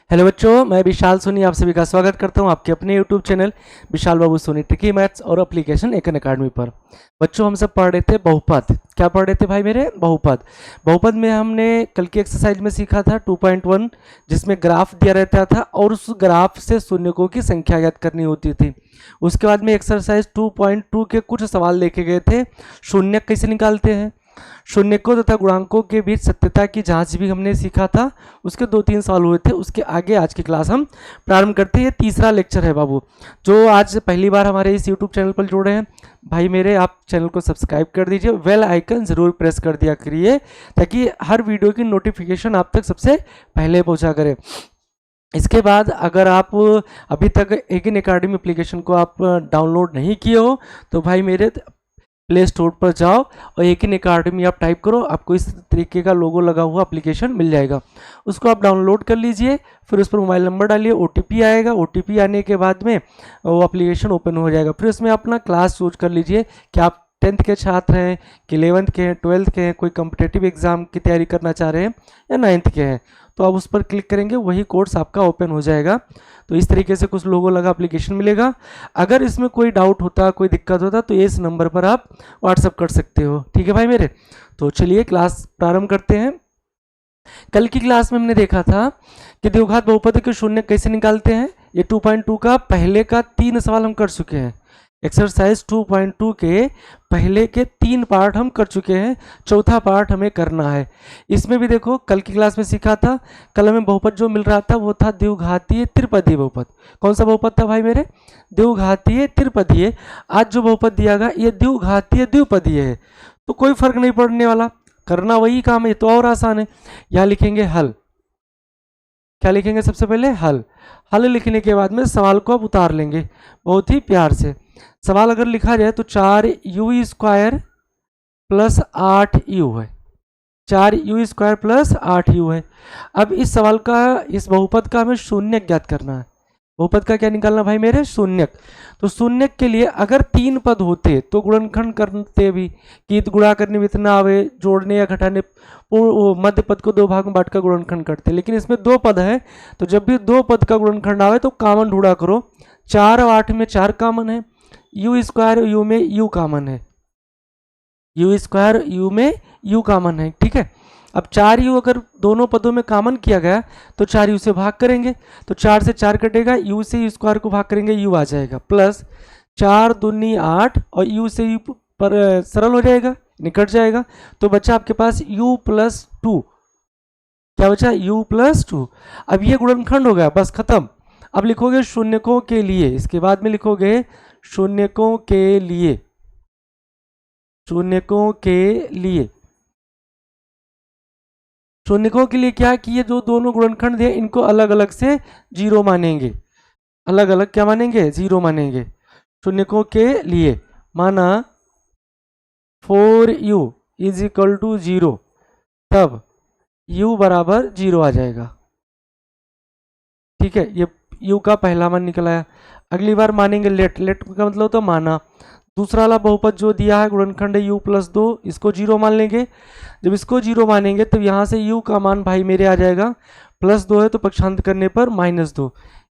Hello बच्चों, मैं विशाल सोनी आप सभी का स्वागत करता हूं आपके अपने यूट्यूब चैनल विशाल बाबू सोनी ट्रिकी मैथ्स और एप्लीकेशन एक अकेडमी पर। बच्चों, हम सब पढ़ रहे थे बहुपद। क्या पढ़ रहे थे भाई मेरे? बहुपद। बहुपद में हमने कल की एक्सरसाइज में सीखा था 2.1, जिसमें ग्राफ दिया रहता था और उस ग्राफ से शून्यकों की संख्या ज्ञात करनी होती थी। उसके बाद में एक्सरसाइज 2.2 के कुछ सवाल देखे गए थे। शून्य कैसे निकालते हैं, शून्यकों तथा गुणांकों के बीच सत्यता की जांच भी हमने सीखा था। उसके 2-3 सवाल हुए थे। उसके आगे आज की क्लास हम प्रारंभ करते हैं। ये तीसरा लेक्चर है बाबू। जो आज पहली बार हमारे इस यूट्यूब चैनल पर जुड़े हैं भाई मेरे, आप चैनल को सब्सक्राइब कर दीजिए, बेल आइकन ज़रूर प्रेस कर दिया करिए ताकि हर वीडियो की नोटिफिकेशन आप तक सबसे पहले पहुंचा करे। इसके बाद अगर आप अभी तक एक इन अकेडमी एप्लीकेशन को आप डाउनलोड नहीं किए हो तो भाई मेरे प्ले स्टोर पर जाओ और एक इन अकेडमी आप टाइप करो, आपको इस तरीके का लोगो लगा हुआ एप्लीकेशन मिल जाएगा। उसको आप डाउनलोड कर लीजिए, फिर उस पर मोबाइल नंबर डालिए, ओटीपी आएगा। ओटीपी आने के बाद में वो एप्लीकेशन ओपन हो जाएगा। फिर उसमें अपना क्लास चूज कर लीजिए कि आप 10th के छात्र हैं कि 11th के हैं, 12th के हैं, कोई कम्पिटेटिव एग्जाम की तैयारी करना चाह रहे हैं या 9th के हैं। तो आप उस पर क्लिक करेंगे, वही कोर्स आपका ओपन हो जाएगा। तो इस तरीके से कुछ लोगों लगा एप्लीकेशन मिलेगा। अगर इसमें कोई डाउट होता, कोई दिक्कत होता तो इस नंबर पर आप व्हाट्सअप कर सकते हो। ठीक है भाई मेरे। तो चलिए क्लास प्रारंभ करते हैं। कल की क्लास में हमने देखा था कि द्विघात बहुपद के शून्य कैसे निकालते हैं। ये 2.2 का पहले का 3 सवाल हम कर चुके हैं। एक्सरसाइज 2.2 के पहले के 3 पार्ट हम कर चुके हैं, चौथा पार्ट हमें करना है। इसमें भी देखो कल की क्लास में सीखा था, कल हमें बहुपद जो मिल रहा था वो था द्विघातीय त्रिपदीय बहुपद। कौन सा बहुपद था भाई मेरे? द्विघातीय त्रिपदीय। आज जो बहुपद दिया गया ये द्विघातीय द्विपदीय है, तो कोई फर्क नहीं पड़ने वाला, करना वही काम है, तो और आसान है। यहाँ लिखेंगे हल। क्या लिखेंगे? सबसे पहले हल। हल लिखने के बाद में सवाल को आप उतार लेंगे बहुत ही प्यार से। सवाल अगर लिखा जाए तो 4u² प्लस 8u है। 4u² प्लस 8u है। अब इस सवाल का, इस बहुपद का हमें शून्य ज्ञात करना है। बहुपद का क्या निकालना भाई मेरे? शून्यक। तो शून्यक के लिए अगर 3 पद होते तो गुणनखंड करते भी कि गुणा करने में इतना आवे, जोड़ने या घटाने मध्य पद को 2 भाग में बांट कर गुणनखंड करते। लेकिन इसमें 2 पद है, तो जब भी 2 पद का गुणनखंड आवे तो कॉमन ढूंढा करो। 4 और 8 में 4 कॉमन है, u² u में u कॉमन है, u² u में u कॉमन है। ठीक है। अब 4u अगर दोनों पदों में कॉमन किया गया तो 4u से भाग करेंगे तो 4 से 4 कटेगा, u से u² को भाग करेंगे, u आ जाएगा, प्लस 4 दूनी 8 और u से u पर सरल हो जाएगा, निकट जाएगा। तो बचा आपके पास u+2। क्या बचा? u+2। अब ये गुणनखंड हो गया, बस खत्म। अब लिखोगे शून्यकों के लिए, इसके बाद में लिखोगे शून्यकों के लिए, शून्यकों के लिए। शून्यकों के लिए क्या कि ये जो दोनों गुणनखंड दिए इनको अलग अलग से 0 मानेंगे। अलग अलग क्या मानेंगे? 0 मानेंगे। शून्यकों के लिए माना 4u = 0, तब u बराबर 0 आ जाएगा। ठीक है, ये u का पहला मान निकल आया। अगली बार मानेंगे लेट। लेट का मतलब तो माना। दूसरा वाला बहुपद जो दिया है गुणनखंड है u+2, इसको 0 मान लेंगे। जब इसको 0 मानेंगे तब यहाँ से u का मान भाई मेरे आ जाएगा, +2 है तो पक्षांतर करने पर -2।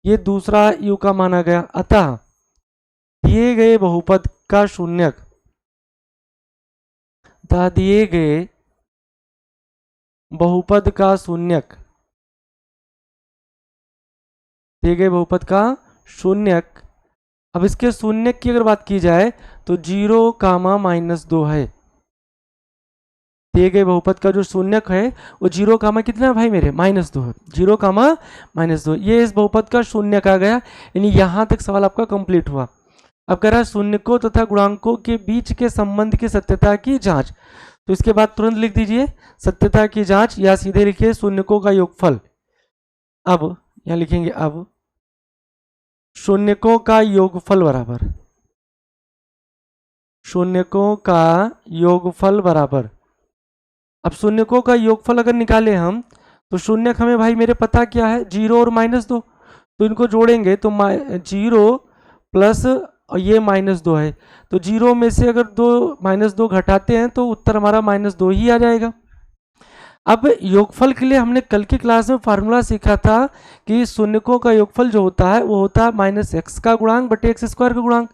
ये दूसरा u का मान आ गया। अतः दिए गए बहुपद का शून्यक, दिए गए बहुपद का शून्यक, दिए गए बहुपद का शून्यक। अब इसके शून्यक की अगर बात की जाए तो 0, -2 है। दिए गए बहुपद का जो शून्यक है वो 0, कितना है भाई मेरे? -2 है। 0, -2, ये इस बहुपद का शून्यक आ गया। यानी यहां तक सवाल आपका कंप्लीट हुआ। अब कह रहा है शून्यकों तथा गुणांकों के बीच के संबंध की सत्यता की जांच। तो इसके बाद तुरंत लिख दीजिए सत्यता की जांच, या सीधे लिखिए शून्यकों का योगफल। अब यहां लिखेंगे, अब शून्यकों का योगफल बराबर, शून्यकों का योगफल बराबर। अब शून्यकों का योगफल अगर निकाले हम तो शून्यक हमें भाई मेरे पता क्या है? 0 और -2। तो इनको जोड़ेंगे तो 0 प्लस और ये -2 है, तो 0 में से अगर -2 घटाते हैं तो उत्तर हमारा -2 ही आ जाएगा। अब योगफल के लिए हमने कल की क्लास में फार्मूला सीखा था कि शून्यकों का योगफल जो होता है वो होता है माइनस एक्स का गुणांक बटे एक्स स्क्वायर का गुणांक।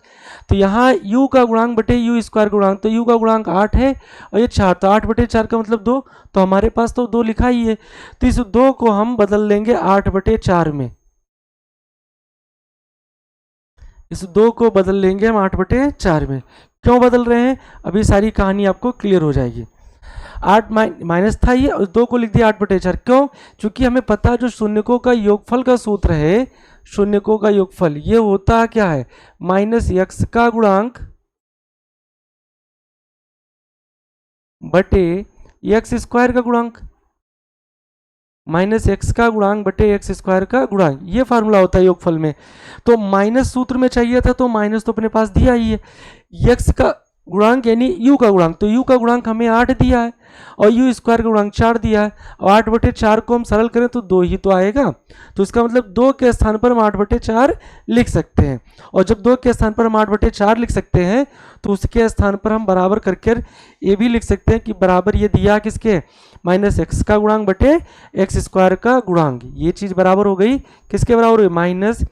तो यहाँ u का गुणांक बटे यू स्क्वायर का गुणांक, तो u का गुणांक 8 है और ये 4, तो 8 बटे 4 का मतलब 2, तो हमारे पास तो 2 लिखा ही है। तो इस 2 को हम बदल लेंगे 8 बटे 4 में, इस 2 को बदल लेंगे हम 8 बटे 4 में। क्यों बदल रहे हैं, अभी सारी कहानी आपको क्लियर हो जाएगी। 8 माइनस था ये और 2 को लिख दिया 8 बटे 4, क्यों, क्योंकि हमें पता है जो शून्यकों का योगफल का सूत्र है, शून्यकों का योगफल ये होता क्या है, माइनस एक्स का गुणांक बटे एक्स स्क्वायर का गुणांक, माइनस एक्स का गुणांक बटे एक्स स्क्वायर का गुणांक, ये फार्मूला होता है योगफल में। तो माइनस सूत्र में चाहिए था तो माइनस तो अपने पास दिया ही है, एक्स का गुणांक यानी u का गुणांक, तो u का गुणांक हमें 8 दिया है और u स्क्वायर का गुणांक 4 दिया है, और 8 बटे 4 को हम सरल करें तो 2 ही तो आएगा। तो इसका मतलब 2 के स्थान पर हम 8 बटे 4 लिख सकते हैं, और जब 2 के स्थान पर हम 8 बटे 4 लिख सकते हैं तो उसके स्थान पर हम बराबर करके ये भी लिख सकते हैं कि बराबर ये दिया किसके, माइनस एक्स का गुणांक बटे एक्स स्क्वायर का गुणांक, ये चीज़ बराबर हो गई किसके बराबर हुई, माइनस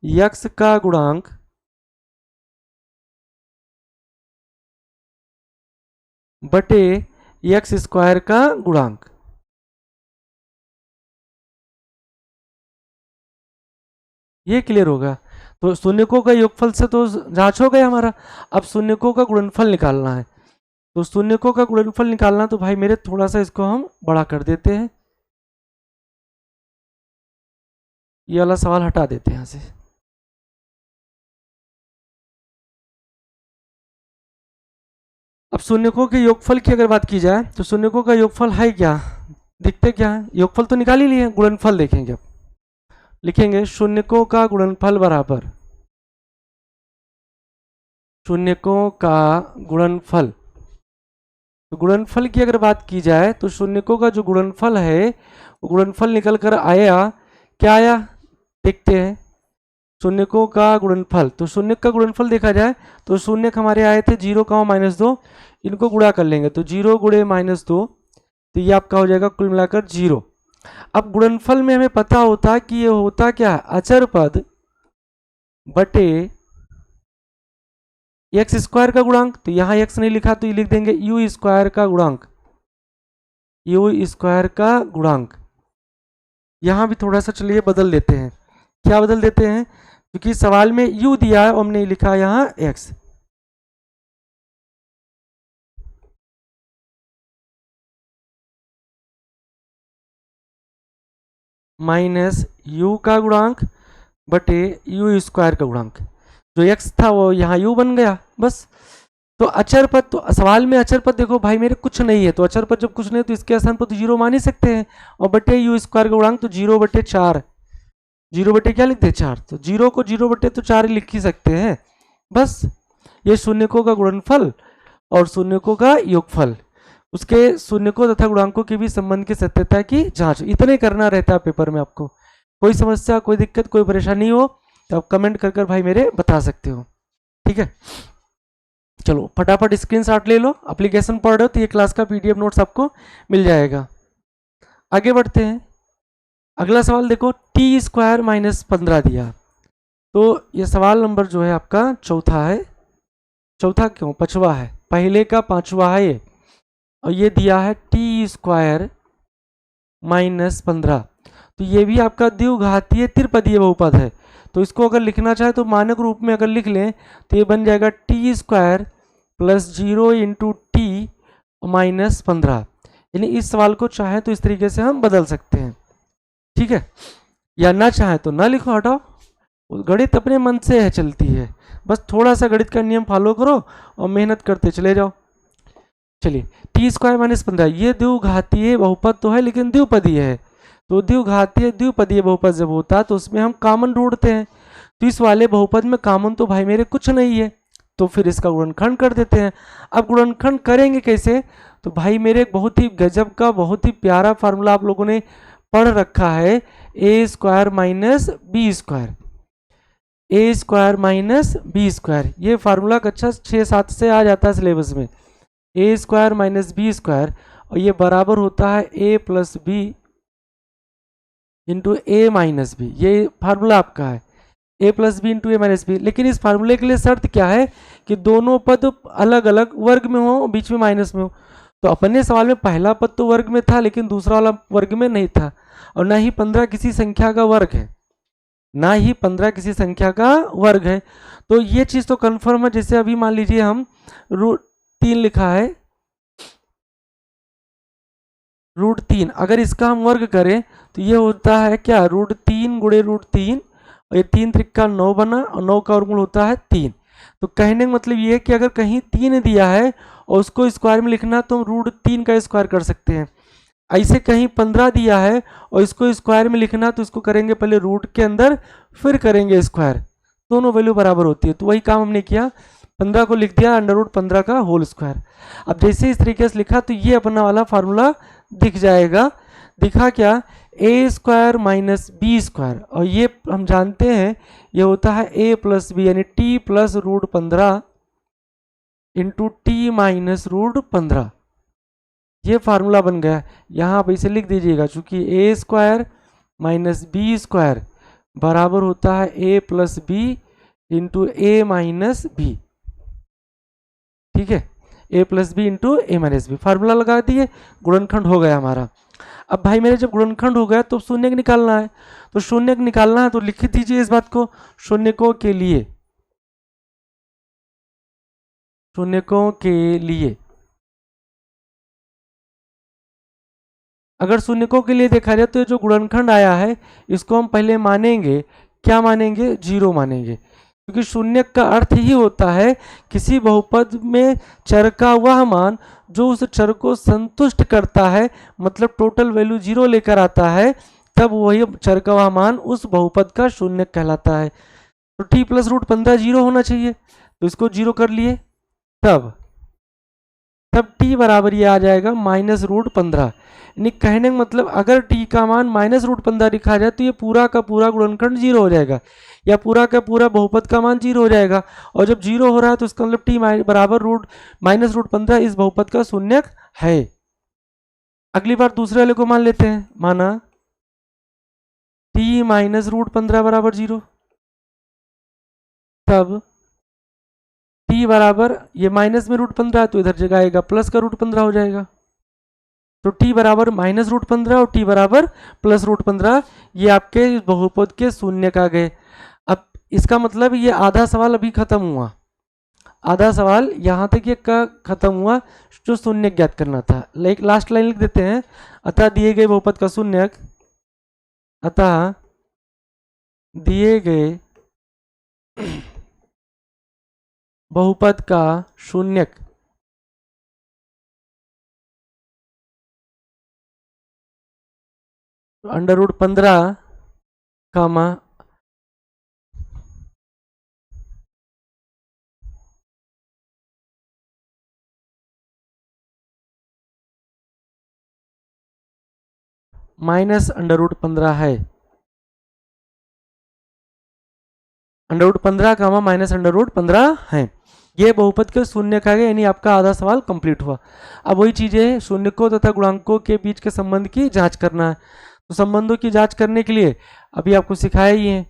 एक्स का गुणांक बटे एक्स स्क्वायर का गुणांक। ये क्लियर होगा। तो शून्यकों का योगफल से तो जांच हो गया हमारा, अब शून्यकों का गुणनफल निकालना है। तो शून्यकों का गुणनफल निकालना, तो भाई मेरे थोड़ा सा इसको हम बड़ा कर देते हैं, ये वाला सवाल हटा देते हैं यहाँ से। अब शून्यकों के योगफल की अगर बात की जाए तो शून्यकों का योगफल है क्या, दिखते क्या है, योगफल तो निकाल ही लिए, गुणनफल देखेंगे। अब लिखेंगे शून्यकों का गुणनफल बराबर शून्यकों का गुणनफल। तो गुणनफल की अगर बात की जाए तो शून्यकों का जो गुणनफल है वो गुणनफल निकल कर आया, क्या आया देखते हैं, शून्यकों का गुणनफल। तो शून्य का गुणनफल देखा जाए तो शून्य हमारे आए थे 0, -2, इनको गुणा कर लेंगे तो 0 गुणे -2, तो ये आपका हो जाएगा कुल मिलाकर 0। अब गुणनफल में हमें पता होता है कि ये होता क्या है, अचर पद बटे एक्स स्क्वायर का गुणांक, तो यहाँ एक्स नहीं लिखा तो ये लिख देंगे यू स्क्वायर का गुणांक, यू स्क्वायर का गुणांक। यहाँ भी थोड़ा सा चलिए बदल देते हैं, क्या बदल देते हैं, क्योंकि सवाल में u दिया है और हमने लिखा यहाँ x, माइनस u का गुणांक बटे यू स्क्वायर का गुणांक, जो x था वो यहाँ u बन गया बस। तो अचर पद, तो सवाल में अचर पद देखो भाई मेरे कुछ नहीं है, तो अचर पद जब कुछ नहीं है तो इसके स्थान पर तो 0 मान ही सकते हैं, और बटे यू स्क्वायर का गुणांक तो 0 बटे 4, 0 बटे क्या लिखते हैं 4, तो 0 को 0 बटे तो 4 लिख ही सकते हैं बस। ये शून्यकों का गुणनफल और शून्यकों का योगफल, उसके शून्यकों तथा गुणांकों के भी संबंध की सत्यता की जांच, इतने करना रहता है पेपर में। आपको कोई समस्या, कोई दिक्कत, कोई परेशानी हो तो आप कमेंट कर कर भाई मेरे बता सकते हो, ठीक है। चलो फटाफट स्क्रीनशॉट ले लो, एप्लीकेशन पढ़ रहे हो तो ये क्लास का पीडीएफ नोट्स आपको मिल जाएगा। आगे बढ़ते हैं, अगला सवाल देखो, टी स्क्वायर -15 दिया, तो ये सवाल नंबर जो है आपका चौथा है, चौथा क्यों, पांचवा है, पहले का पांचवा है ये, और ये दिया है टी स्क्वायर -15, तो ये भी आपका द्विघातीय त्रिपदीय बहुपद है। तो इसको अगर लिखना चाहे तो मानक रूप में अगर लिख लें तो ये बन जाएगा T square plus 0 into T -15, यानी इस सवाल को चाहे तो इस तरीके से हम बदल सकते हैं, ठीक है, या ना चाहे तो ना लिखो, हटाओ, गणित अपने मन से है चलती है, बस थोड़ा सा गणित का नियम फॉलो करो और मेहनत करते चले जाओ। चलिए टी स्क्वायर -15 ये द्विघातीय बहुपद तो है लेकिन द्विपदीय है, तो द्विघातीय द्विपदीय बहुपद जब होता है तो उसमें हम कॉमन ढूंढते हैं, तो इस वाले बहुपद में कॉमन तो भाई मेरे कुछ नहीं है, तो फिर इसका गुणनखंड कर देते हैं। अब गुणनखंड करेंगे कैसे, तो भाई मेरे एक बहुत ही गजब का बहुत ही प्यारा फार्मूला आप लोगों ने पढ़ रखा है, ए स्क्वायर माइनस बी स्क्वायर, ए स्क्वायर माइनस बी स्क्वायर, ये फार्मूला कक्षा 6-7 से आ जाता है सिलेबस में, ए स्क्वायर माइनस बी स्क्वायर, और ये बराबर होता है ए प्लस बी इंटू ए माइनस बी। ये फार्मूला आपका है ए प्लस बी इंटू ए माइनस बी। लेकिन इस फार्मूले के लिए शर्त क्या है कि दोनों पद अलग अलग वर्ग में हो, बीच में माइनस में हो। तो अपने सवाल में पहला पद तो वर्ग में था लेकिन दूसरा वाला वर्ग में नहीं था, और ना ही 15 किसी संख्या का वर्ग है, ना ही 15 किसी संख्या का वर्ग है। तो ये चीज तो कंफर्म है। जैसे अभी मान लीजिए हम √3 लिखा है, √3 अगर इसका हम वर्ग करें तो ये होता है क्या, √3 गुणे √3, और ये 3 त्रिका 9 बना, और 9 का वर्गमूल होता है 3। तो कहने का मतलब ये है कि अगर कहीं 3 दिया है और उसको स्क्वायर में लिखना तो हम √3 का स्क्वायर कर सकते हैं। ऐसे कहीं 15 दिया है और इसको स्क्वायर में लिखना तो इसको करेंगे पहले रूट के अंदर फिर करेंगे स्क्वायर, दोनों वैल्यू बराबर होती है। तो वही काम हमने किया, 15 को लिख दिया √15 का होल स्क्वायर। अब जैसे इस तरीके से लिखा तो ये अपना वाला फार्मूला दिख जाएगा। दिखा क्या, ए स्क्वायर माइनस बी स्क्वायर, और ये हम जानते हैं ये होता है ए प्लस बी, यानी T plus √15 into T minus √15। ये फार्मूला बन गया। यहाँ आप इसे लिख दीजिएगा, चूंकि ए स्क्वायर माइनस बी स्क्वायर बराबर होता है ए प्लस बी इंटू ए माइनस बी। ठीक है, ए प्लस बी इंटू ए माइनस बी, फार्मूला लगा दिए, गुणनखंड हो गया हमारा। अब भाई मेरे जब गुणनखंड हो गया तो शून्यक निकालना है, तो शून्यक निकालना है तो लिख दीजिए इस बात को, शून्यकों के लिए, शून्यकों के लिए अगर शून्यकों के लिए देखा जाए तो ये जो गुणनखंड आया है इसको हम पहले मानेंगे, क्या मानेंगे, 0 मानेंगे। क्योंकि शून्यक का अर्थ ही होता है किसी बहुपद में चर का वह मान जो उस चर को संतुष्ट करता है, मतलब टोटल वैल्यू 0 लेकर आता है, तब वही चर का वह मान उस बहुपद का शून्यक कहलाता है। तो t प्लस √15 0 होना चाहिए, तो इसको 0 कर लिए, तब t बराबर ये आ जाएगा -√15। यानी कहने का मतलब अगर t का मान -√15 लिखा जाए तो ये पूरा का पूरा गुणनखंड 0 हो जाएगा, या पूरा का पूरा बहुपद का मान 0 हो जाएगा। और जब 0 हो रहा है तो इसका मतलब t बराबर -√15 इस बहुपद का शून्यक है। अगली बार दूसरे वाले को मान लेते हैं, माना t -√15 बराबर 0, तब t बराबर ये माइनस में √15 तो इधर जगह आएगा प्लस का √15 हो जाएगा। तो t बराबर -√15 और t बराबर प्लस √15, ये आपके इस बहुपद के शून्यक आ गए। अब इसका मतलब ये आधा सवाल अभी खत्म हुआ, आधा सवाल यहाँ तक ये का खत्म हुआ जो शून्यक ज्ञात करना था। लास्ट लाइन लिख देते हैं, अतः दिए गए बहुपद का शून्यक, अतः दिए गए बहुपद का शून्यक √15 कामा -√15 है, √15 कामा -√15 है। ये बहुपद के शून्यक आ गए, यानी आपका आधा सवाल कंप्लीट हुआ। अब वही चीजें शून्यकों तथा गुणांकों के बीच के संबंध की जांच करना है। तो संबंधों की जांच करने के लिए अभी आपको सिखाया ही है,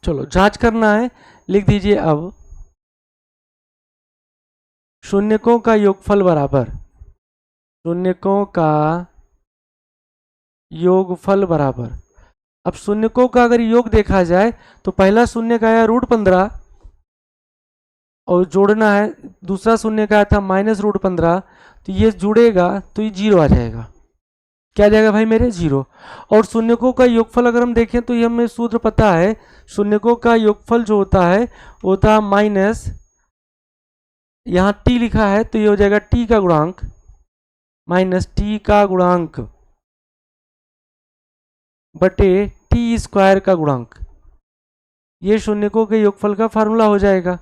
चलो जांच करना है, लिख दीजिए। अब शून्यकों का योगफल बराबर, शून्यकों का योगफल बराबर, अब शून्यकों का अगर योग देखा जाए तो पहला शून्य का आया √15 और जोड़ना है, दूसरा शून्य का आया था -√15, तो ये जुड़ेगा तो ये 0 आ जाएगा। क्या आ जाएगा भाई मेरे, 0। और शून्यकों का योगफल अगर हम देखें तो ये हमें सूत्र पता है, शून्यकों का योगफल जो होता है वो होता है माइनस, यहाँ t लिखा है तो ये हो जाएगा t का गुणांक माइनस t का गुणांक बटे t स्क्वायर का गुणांक, ये शून्यकों के योगफल का फार्मूला हो जाएगा।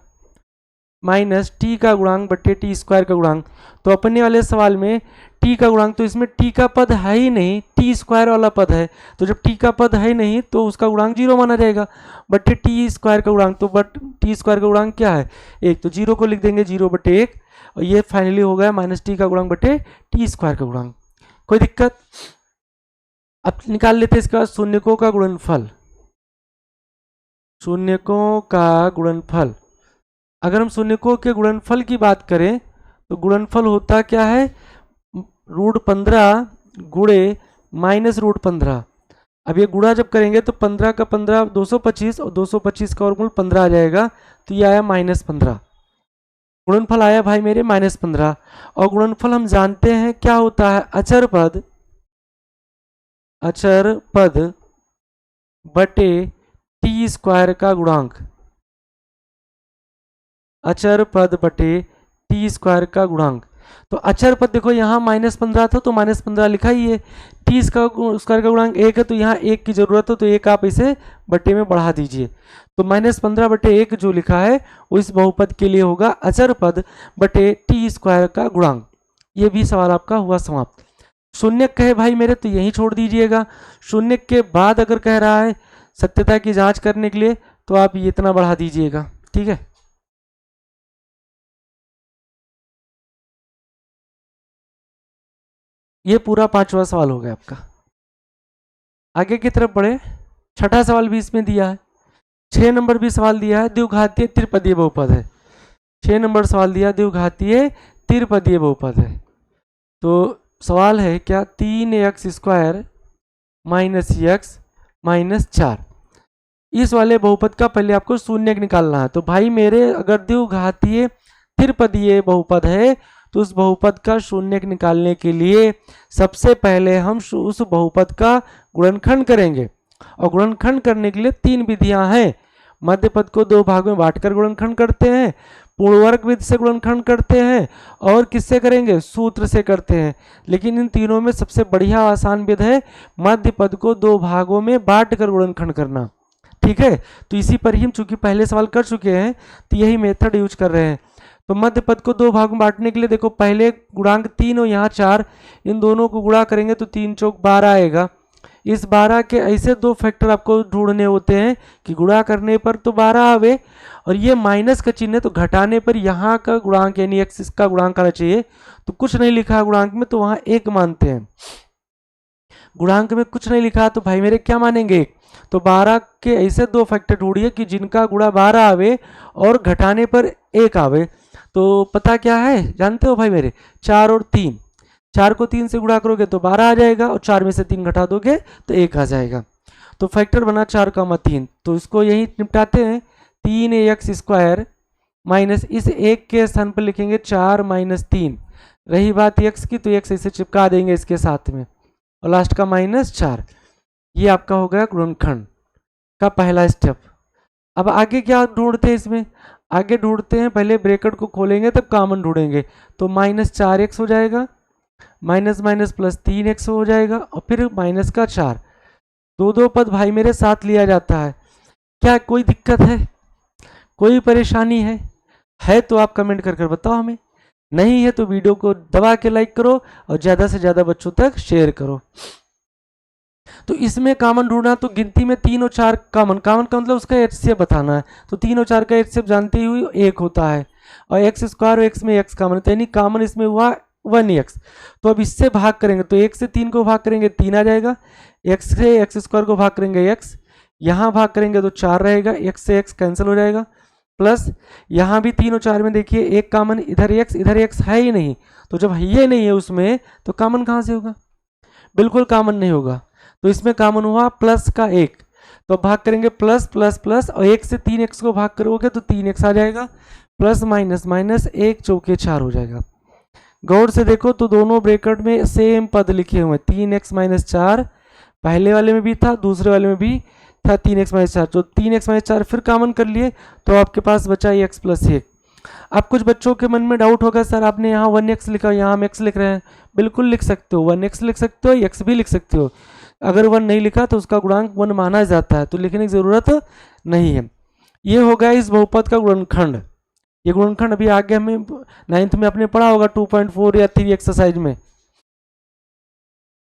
माइनस टी का गुणांक बटे टी स्क्वायर का गुणांक। तो अपने वाले सवाल में टी का गुणांक, तो इसमें टी का पद है ही नहीं, टी स्क्वायर वाला पद है, तो जब टी का पद है ही नहीं तो उसका गुणांक 0 माना जाएगा, बटे टी स्क्वायर का गुणांक। तो बट टी स्क्वायर का गुणांक क्या है 1, तो 0 को लिख देंगे 0/1, और ये फाइनली हो गया माइनस टी का गुणांक बटे टी स्क्वायर का गुणांक। कोई दिक्कत? अब निकाल लेते हैं इसके बाद शून्यकों का गुणनफल। शून्यकों का गुणनफल, अगर हम शून्यकों के गुणनफल की बात करें तो गुणनफल होता क्या है, √15 गुणे -√15। अब ये गुणा जब करेंगे तो 15 का 15 225, और 225 का वर्गमूल 15 आ जाएगा, तो ये आया -15। गुणनफल आया भाई मेरे -15। और गुणनफल हम जानते हैं क्या होता है, अचर पद बटे टी स्क्वायर का गुणांक। अचर पद बटे टी स्क्वायर का गुणांक। तो अचर पद देखो यहाँ -15 था तो -15 लिखा ही है, टी स्क्वायर का गुणांक 1 है तो यहाँ 1 की जरूरत हो, तो 1 आप इसे बटे में बढ़ा दीजिए। तो -15/1 जो लिखा है वो इस बहुपद के लिए होगा अचर पद बटे टी स्क्वायर का गुणांक। ये भी सवाल आपका हुआ समाप्त। शून्य कहे भाई मेरे तो यहीं छोड़ दीजिएगा। शून्य के बाद अगर कह रहा है सत्यता की जांच करने के लिए तो आप ये इतना बढ़ा दीजिएगा, ठीक है। ये पूरा 5वां सवाल हो गया आपका। आगे की तरफ बढ़े, छठा सवाल भी इसमें दिया है, 6 नंबर भी सवाल दिया है, द्विघातीय त्रिपदीय बहुपद है। 6 नंबर सवाल दिया द्विघातीय त्रिपदीय बहुपद है। तो सवाल है क्या, 3x² - x -4। इस वाले बहुपद का पहले आपको शून्यक निकालना है। तो भाई मेरे अगर द्विघातीय त्रिपदीय बहुपद है तो उस बहुपद का शून्यक निकालने के लिए सबसे पहले हम उस बहुपद का गुणनखंड करेंगे। और गुणनखंड करने के लिए 3 विधियां हैं। मध्य पद को 2 भाग में बांटकर गुणनखंड करते हैं, पूर्णवर्ग विधि से गुणनखंड करते हैं, और किससे करेंगे, सूत्र से करते हैं। लेकिन इन तीनों में सबसे बढ़िया आसान विधि है मध्य पद को 2 भागों में बांटकर गुणनखंड करना, ठीक है। तो इसी पर ही हम चूंकि पहले सवाल कर चुके हैं तो यही मेथड यूज कर रहे हैं। तो मध्य पद को 2 भाग में बांटने के लिए देखो, पहले गुणांक 3 और यहाँ 4, इन दोनों को गुणा करेंगे तो 3 चौक 12 आएगा। इस 12 के ऐसे 2 फैक्टर आपको ढूंढने होते हैं कि गुणा करने पर तो 12 आवे, और ये माइनस का चिन्ह है तो घटाने पर यहाँ का गुणांक यानी x इसका गुणांक आना चाहिए। तो कुछ नहीं लिखा गुणांक में तो वहाँ 1 मानते हैं। गुणांक में कुछ नहीं लिखा तो भाई मेरे क्या मानेंगे, तो 12 के ऐसे 2 फैक्टर ढूंढिए कि जिनका गुणा 12 आवे और घटाने पर 1 आवे। तो पता क्या है, जानते हो भाई मेरे, 4 और 3, 4 को 3 से गुणा करोगे तो 12 आ जाएगा, और 4 में से 3 घटा दोगे तो 1 आ जाएगा। तो फैक्टर बना 4, 3। तो इसको यही निपटाते हैं, 3x² माइनस इस 1 के स्थान पर लिखेंगे 4 - 3। रही बात x की तो x ऐसे चिपका देंगे इसके साथ में, और लास्ट का -4। ये आपका हो गया गुणनखंड का पहला स्टेप। अब आगे क्या ढूंढते हैं इसमें, आगे ढूंढते हैं, पहले ब्रैकेट को खोलेंगे तब कॉमन ढूंढेंगे। तो -4x हो जाएगा, माइनस माइनस प्लस 3x हो जाएगा, और फिर माइनस का 4। 2 पद भाई मेरे साथ लिया जाता है। क्या कोई दिक्कत है, कोई परेशानी है तो आप कमेंट कर बताओ हमें, नहीं है तो वीडियो को दबा के लाइक करो और ज़्यादा से ज़्यादा बच्चों तक शेयर करो। तो इसमें कॉमन ढूंढना, तो गिनती में 3 और 4 कॉमन का मतलब उसका एचसीएफ बताना है। तो 3 और 4 का एचसीएफ जानते ही 1 होता है, और x² और x में x कॉमन, तो यानी कॉमन इसमें हुआ 1x। तो अब इससे भाग करेंगे तो 1 से 3 को भाग करेंगे 3 आ जाएगा, x से x² को भाग करेंगे x, यहाँ भाग करेंगे तो 4 रहेगा, x से x कैंसिल हो जाएगा, प्लस यहाँ भी 3 और 4 में देखिए 1 कॉमन, इधर x है ही नहीं, तो जब ये नहीं है उसमें तो कॉमन कहाँ से होगा, बिल्कुल कॉमन नहीं होगा। तो इसमें कॉमन हुआ प्लस का 1, तो भाग करेंगे प्लस प्लस प्लस, और 1 से 3x को भाग करोगे तो 3x आ जाएगा, प्लस माइनस माइनस 1 चौके 4 हो जाएगा। गौर से देखो तो दोनों ब्रैकेट में सेम पद लिखे हुए, 3x - 4 पहले वाले में भी था, दूसरे वाले में भी था 3x - 4। तो 3x - 4 फिर कॉमन कर लिए तो आपके पास बचा x + 1। अब कुछ बच्चों के मन में डाउट होगा, सर आपने यहाँ 1x लिखा, यहाँ हम x लिख रहे हैं। बिल्कुल लिख सकते हो, 1x लिख सकते हो, x भी लिख सकते हो। अगर 1 नहीं लिखा तो उसका गुणांक 1 माना जाता है, तो लिखने की जरूरत नहीं है। ये हो गया इस बहुपद का गुणनखंड, ये गुणनखंड अभी आगे हमें 9th में आपने पढ़ा होगा 2.4 या 3 एक्सरसाइज में।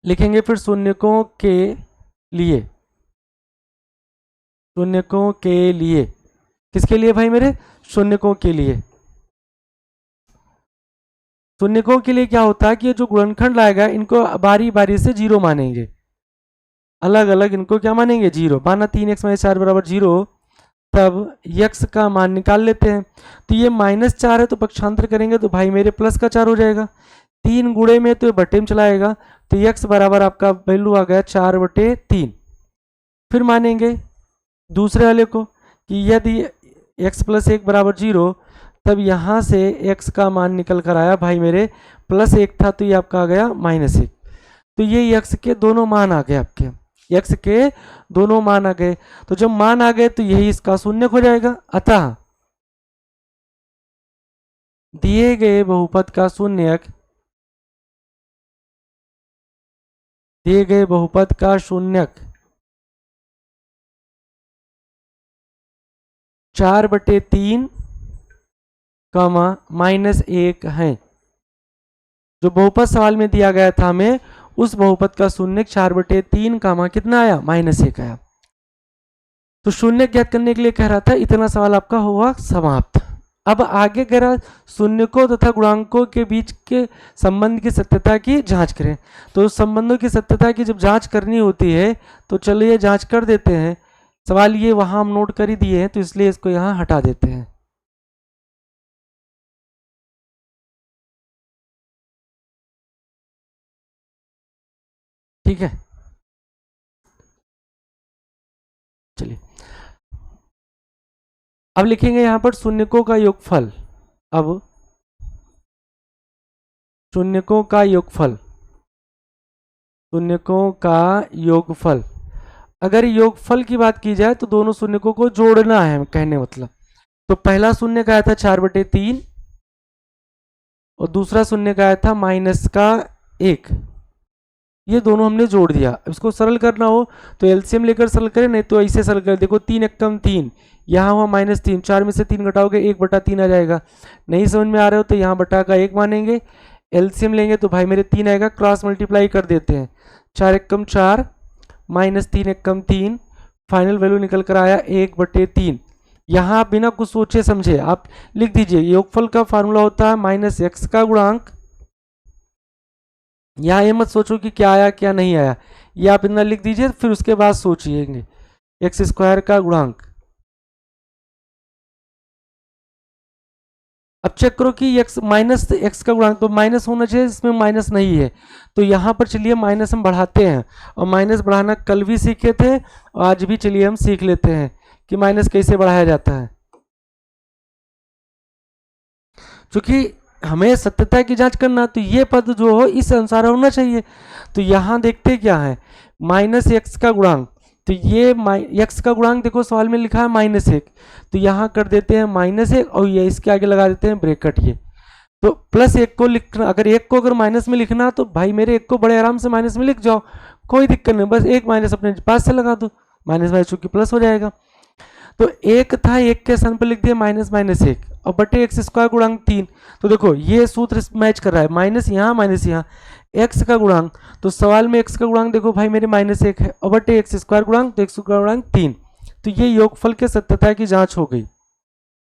लिखेंगे फिर शून्यकों के लिए, शून्यकों के लिए, किसके लिए भाई मेरे? शून्यकों के लिए। शून्यकों के लिए क्या होता है कि ये जो गुणनखंड लाएगा इनको बारी बारी से जीरो मानेंगे, अलग अलग इनको क्या मानेंगे? जीरो। माना 3x - 4 बराबर 0, तब x का मान निकाल लेते हैं। तो ये -4 है तो पक्षांतर करेंगे तो भाई मेरे +4 हो जाएगा। 3 गुणे में तो ये बटे में चलाएगा, तो x बराबर आपका वैल्यू आ गया 4/3। फिर मानेंगे दूसरे वाले को कि यदि x + 1 बराबर 0, तब यहाँ से x का मान निकल कर आया भाई मेरे +1 था तो ये आपका आ गया -1। तो ये x के दोनों मान आ गए, आपके x के दोनों मान आ गए। तो जब मान आ गए तो यही इसका शून्यक हो जाएगा। अतः दिए गए बहुपद का शून्यक, दिए गए बहुपद का शून्यक 4/3 -1 है। जो बहुपद सवाल में दिया गया था हमें, उस बहुपद का शून्यक 4/3 कितना आया? -1 आया। तो शून्यक ज्ञात करने के लिए कह रहा था। इतना सवाल आपका हुआ समाप्त। अब आगे कह रहा शून्यकों तथा गुणांकों के बीच के संबंध की सत्यता की जांच करें। तो संबंधों की सत्यता की जब जांच करनी होती है तो चलिए जांच कर देते हैं। सवाल ये वहां हम नोट कर ही दिए हैं तो इसलिए इसको यहां हटा देते हैं। ठीक है, चलिए अब लिखेंगे यहां पर शून्यकों का योगफल। अब शून्यकों का योगफल, शून्यकों का योगफल। अगर योगफल की बात की जाए तो दोनों शून्यकों को जोड़ना है, कहने मतलब। तो पहला शून्य का आया था 4/3 और दूसरा शून्य का आया था -1। ये दोनों हमने जोड़ दिया। अब इसको सरल करना हो तो एलसीएम लेकर सरल करें, नहीं तो ऐसे सरल करें। देखो 3 एकम 3, यहाँ हुआ -3, 4 में से 3 घटाओगे 1/3 आ जाएगा। नहीं समझ में आ रहे हो तो यहाँ बटा का 1 मानेंगे। एलसीएम लेंगे तो भाई मेरे 3 आएगा, क्रॉस मल्टीप्लाई कर देते हैं। 4 एकम 4 -3 एकम 3, फाइनल वैल्यू निकल कर आया 1/3। यहाँ आप बिना कुछ सोचे समझे आप लिख दीजिए। योगफल का फार्मूला होता है -x का गुणांक। यहाँ ये मत सोचो कि क्या आया क्या नहीं आया, ये आप इतना लिख दीजिए, फिर उसके बाद सोचिएंगे। x² का गुणांक। अब चेक करो कि -x का गुणांक तो माइनस होना चाहिए, इसमें माइनस नहीं है। तो यहाँ पर चलिए माइनस हम बढ़ाते हैं, और माइनस बढ़ाना कल भी सीखे थे और आज भी चलिए हम सीख लेते हैं कि माइनस कैसे बढ़ाया जाता है। क्योंकि हमें सत्यता की जांच करना, तो ये पद जो हो इस अनुसार होना चाहिए। तो यहाँ देखते क्या है, -x का गुणांक। तो ये x का गुणांक देखो सवाल में लिखा है -1, तो यहाँ कर देते हैं -1 और ये इसके आगे लगा देते हैं ब्रैकेट। ये तो +1 को लिखना, अगर 1 को अगर माइनस में लिखना तो भाई मेरे 1 को बड़े आराम से माइनस में लिख जाओ, कोई दिक्कत नहीं। बस एक माइनस अपने पास से लगा दो, माइनस चूंकि प्लस हो जाएगा। तो 1 था, 1 के स्थान पर लिख दिया -1 और बटे x² गुणांक 3। तो देखो ये सूत्र मैच कर रहा है, माइनस यहाँ x का गुणांक। तो सवाल में x का गुणांक देखो भाई मेरे -1 है और बटे x² गुणांक, तो x² गुणांक 3। तो ये योगफल के सत्यता की जांच हो गई,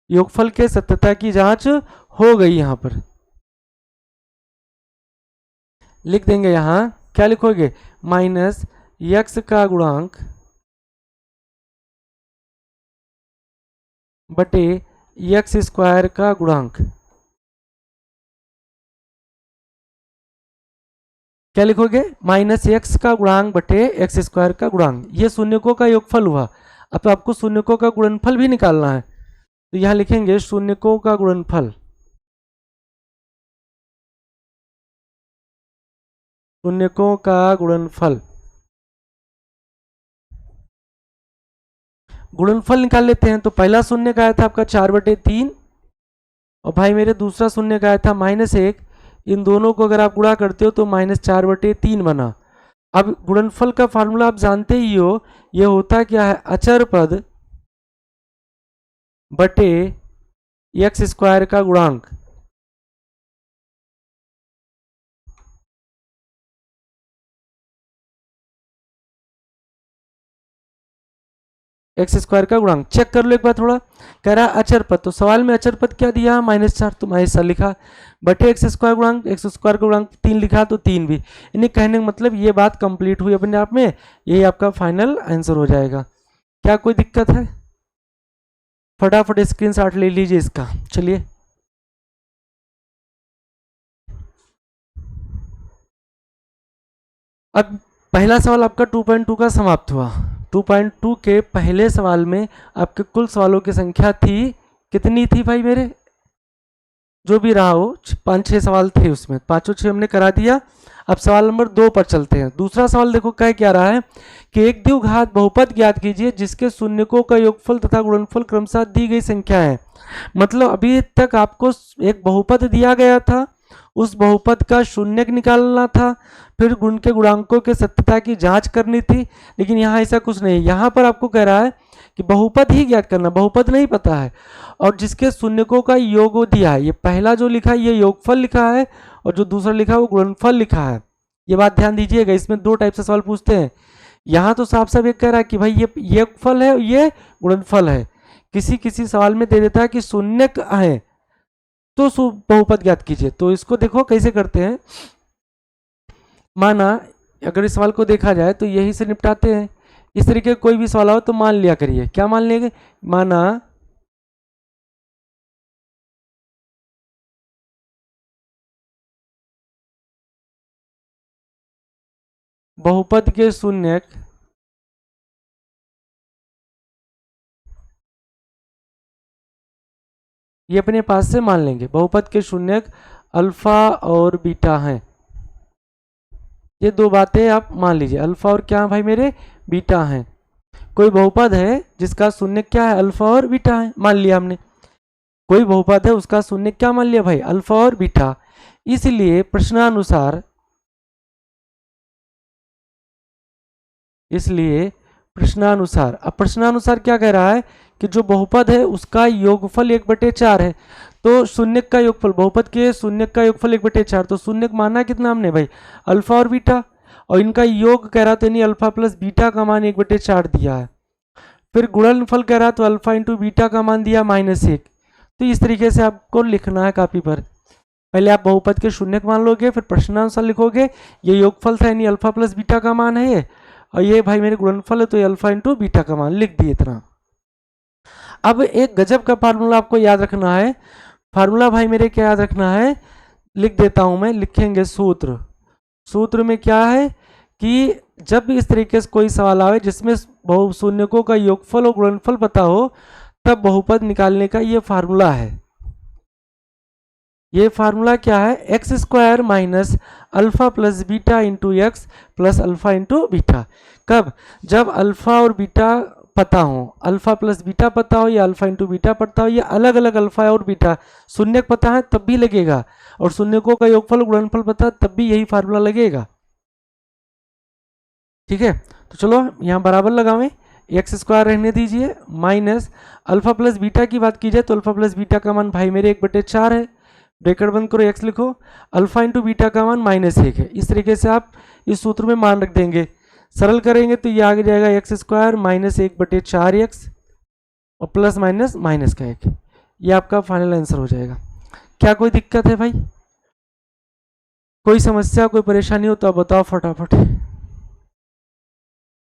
योगफल के सत्यता की जांच हो गई। यहां पर लिख देंगे, यहां क्या लिखोगे, -x का गुणांक बटे x² का गुणांक। क्या लिखोगे, -x का गुणांक बटे x² का गुणांक। ये शून्यकों का योगफल हुआ। अब तो आपको शून्यकों का गुणनफल भी निकालना है, तो यहां लिखेंगे शून्यकों का गुणनफल, शून्यकों का गुणनफल। गुणनफल निकाल लेते हैं। तो पहला शून्य का आया था आपका 4/3 और भाई मेरे दूसरा शून्य का आया था -1। इन दोनों को अगर आप गुणा करते हो तो -4/3 बना। अब गुणनफल का फार्मूला आप जानते ही हो, ये होता क्या है, अचर पद बटे एक्स स्क्वायर का गुणांक एक्स स्क्वायर का गुणांक चेक कर लो एक बार थोड़ा। कह रहा है अचर पद, तो सवाल में अचर पद क्या दिया, -4, तो -4 लिखा, बटे एक्स स्क्वायर गुणांक, एक्स स्क्वायर का गुणांक 3 लिखा तो 3 भी। यानी कहने का मतलब ये बात कंप्लीट हुई अपने आप में, यही आपका फाइनल आंसर हो जाएगा। क्या कोई दिक्कत है? फटाफट स्क्रीनशॉट ले लीजिए इसका। चलिए अब पहला सवाल आपका 2.2 का समाप्त हुआ। 2.2 के पहले सवाल में आपके कुल सवालों की संख्या थी, कितनी थी भाई मेरे, जो भी रहा हो, 5-6 सवाल थे उसमें, 5 हमने करा दिया। अब सवाल नंबर 2 पर चलते हैं। दूसरा सवाल देखो कह क्या रहा है कि एक द्विघात बहुपद ज्ञात कीजिए जिसके शून्यकों का योगफल तथा गुणनफल क्रमशः दी गई संख्या है। मतलब अभी तक आपको एक बहुपद दिया गया था, उस बहुपद का शून्यक निकालना था, फिर गुण के गुणांकों के सत्यता की जांच करनी थी, लेकिन यहाँ ऐसा कुछ नहीं। यहाँ पर आपको कह रहा है कि बहुपद ही ज्ञात करना, बहुपद नहीं पता है, और जिसके शून्यकों का योग दिया है। ये पहला जो लिखा है ये योगफल लिखा है, और जो दूसरा लिखा है वो गुणनफल लिखा है। ये बात ध्यान दीजिएगा, इसमें 2 टाइप से सवाल पूछते हैं। यहाँ तो साफ साफ ये कह रहा है कि भाई ये योगफल है, ये गुणनफल है। किसी किसी सवाल में दे देता है कि शून्यक है तो बहुपद ज्ञात कीजिए। तो इसको देखो कैसे करते हैं। माना अगर इस सवाल को देखा जाए तो यही से निपटाते हैं। इस तरीके कोई भी सवाल हो तो मान लिया करिए। क्या मान लेंगे? माना बहुपद के शून्यक ये अपने पास से मान लेंगे। बहुपद के शून्यक अल्फा और बीटा हैं। ये 2 बातें आप मान लीजिए, अल्फा और क्या भाई मेरे, बीटा हैं। कोई बहुपद है जिसका शून्यक क्या है, अल्फा और बीटा है, मान लिया हमने। कोई बहुपद है उसका शून्यक क्या मान लिया भाई, अल्फा और बीटा। इसलिए प्रश्नानुसार अब प्रश्नानुसार क्या कह रहा है कि जो बहुपद है उसका योगफल 1/4 है। तो शून्यक का योगफल, बहुपद के शून्यक का योगफल 1/4, तो शून्यक माना कितना हमने भाई, अल्फा और बीटा, और इनका योग कह रहा था यानी अल्फा प्लस बीटा का मान 1/4 दिया है। फिर गुणनफल कह रहा तो अल्फा इंटू बीटा का मान दिया -1। तो इस तरीके से आपको लिखना है कॉपी पर। पहले आप बहुपद के शून्यक मान लोगे, फिर प्रश्नानुसार लिखोगे, ये योगफल था यानी अल्फा प्लस बीटा का मान है ये, और ये भाई मेरे गुणनफल है तो ये अल्फा इंटू बीटा का मान लिख दिए इतना। अब एक गजब का फार्मूला आपको याद रखना है। फार्मूला भाई मेरे क्या याद रखना है, लिख देता हूं मैं, लिखेंगे सूत्र। सूत्र में क्या है कि जब भी इस तरीके से कोई सवाल आवे जिसमें शून्यकों का योगफल और गुणनफल पता हो, तब बहुपद निकालने का ये फार्मूला है। ये फार्मूला क्या है, x square minus alpha plus beta into x plus alpha into beta. कब? जब अल्फा और बीटा पता हो, अल्फा प्लस बीटा पता हो या अल्फा इंटू बीटा पता हो, या अलग अलग अल्फा और बीटा शून्यक पता है तब भी लगेगा, और शून्यकों का योगफल गुणनफल पता है तब भी यही फार्मूला लगेगा। ठीक है, तो चलो यहाँ बराबर लगावें, एक्स स्क्वायर रहने दीजिए माइनस अल्फा प्लस बीटा की बात की जाए तो अल्फा प्लस बीटा का मान भाई मेरे 1/4 है, ब्रैकेट बंद करो, एक्स लिखो, अल्फा इंटू बीटा का मान -1 है। इस तरीके से आप इस सूत्र में मान रख देंगे। सरल करेंगे तो ये आगे जाएगा एक्स स्क्वायर माइनस 1/4 एक्स और प्लस माइनस माइनस का 1। ये आपका फाइनल आंसर हो जाएगा। क्या कोई दिक्कत है भाई, कोई समस्या, कोई परेशानी हो तो आप बताओ फटाफट।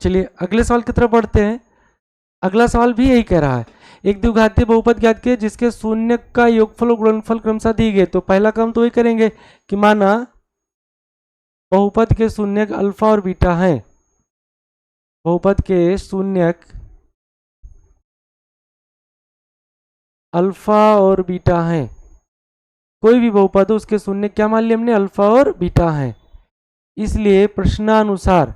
चलिए अगले सवाल की तरफ बढ़ते हैं। अगला सवाल भी यही कह रहा है, एक द्विघातीय बहुपद ज्ञात किए जिसके शून्य का योगफल और गुणनफल क्रमशः दिए गए। तो पहला काम तो वही करेंगे कि माना बहुपद के शून्यक अल्फा और बीटा हैं, बहुपद के शून्यक अल्फा और बीटा हैं। कोई भी बहुपद हो उसके शून्य क्या मान लिया हमने, अल्फा और बीटा हैं। इसलिए प्रश्नानुसार,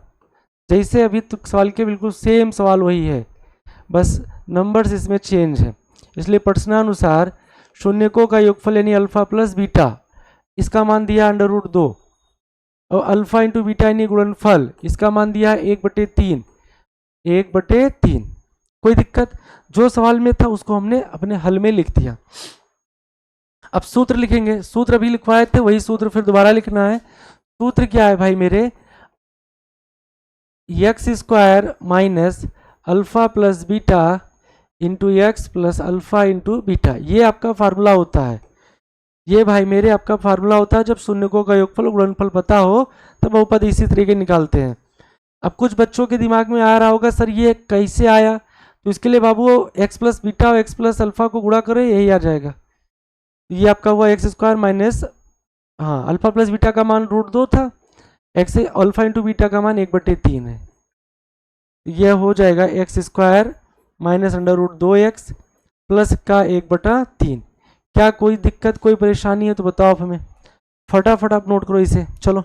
जैसे अभी तक सवाल के बिल्कुल सेम सवाल वही है, बस नंबर्स इसमें चेंज है। इसलिए प्रश्नानुसार शून्यकों का योगफल यानी अल्फा प्लस बीटा, इसका मान दिया √2, और अल्फा इंटू बीटा यानी गुणनफल, इसका मान दिया 1/3। 1/3 कोई दिक्कत? जो सवाल में था उसको हमने अपने हल में लिख दिया। अब सूत्र लिखेंगे, सूत्र अभी लिखवाए थे वही सूत्र फिर दोबारा लिखना है। सूत्र क्या है भाई मेरे, x square minus alpha plus beta into x plus alpha into beta, ये आपका फार्मूला होता है। ये भाई मेरे आपका फार्मूला होता है जब शून्यकों का योगफल गुणनफल पता हो तब बहुपद इसी तरीके निकालते हैं। अब कुछ बच्चों के दिमाग में आ रहा होगा सर ये कैसे आया, तो इसके लिए बाबू एक्स प्लस बीटा और एक्स प्लस अल्फा को गुणा करें यही आ जाएगा। ये आपका हुआ एक्स स्क्वायर माइनस, हाँ अल्फा प्लस बीटा का मान √2 था, एक्स अल्फा इंटू बीटा का मान 1/3 है। यह हो जाएगा x square minus √2x plus का 1/3। क्या कोई दिक्कत कोई परेशानी है तो बताओ आप हमें, फटाफट आप नोट करो इसे। चलो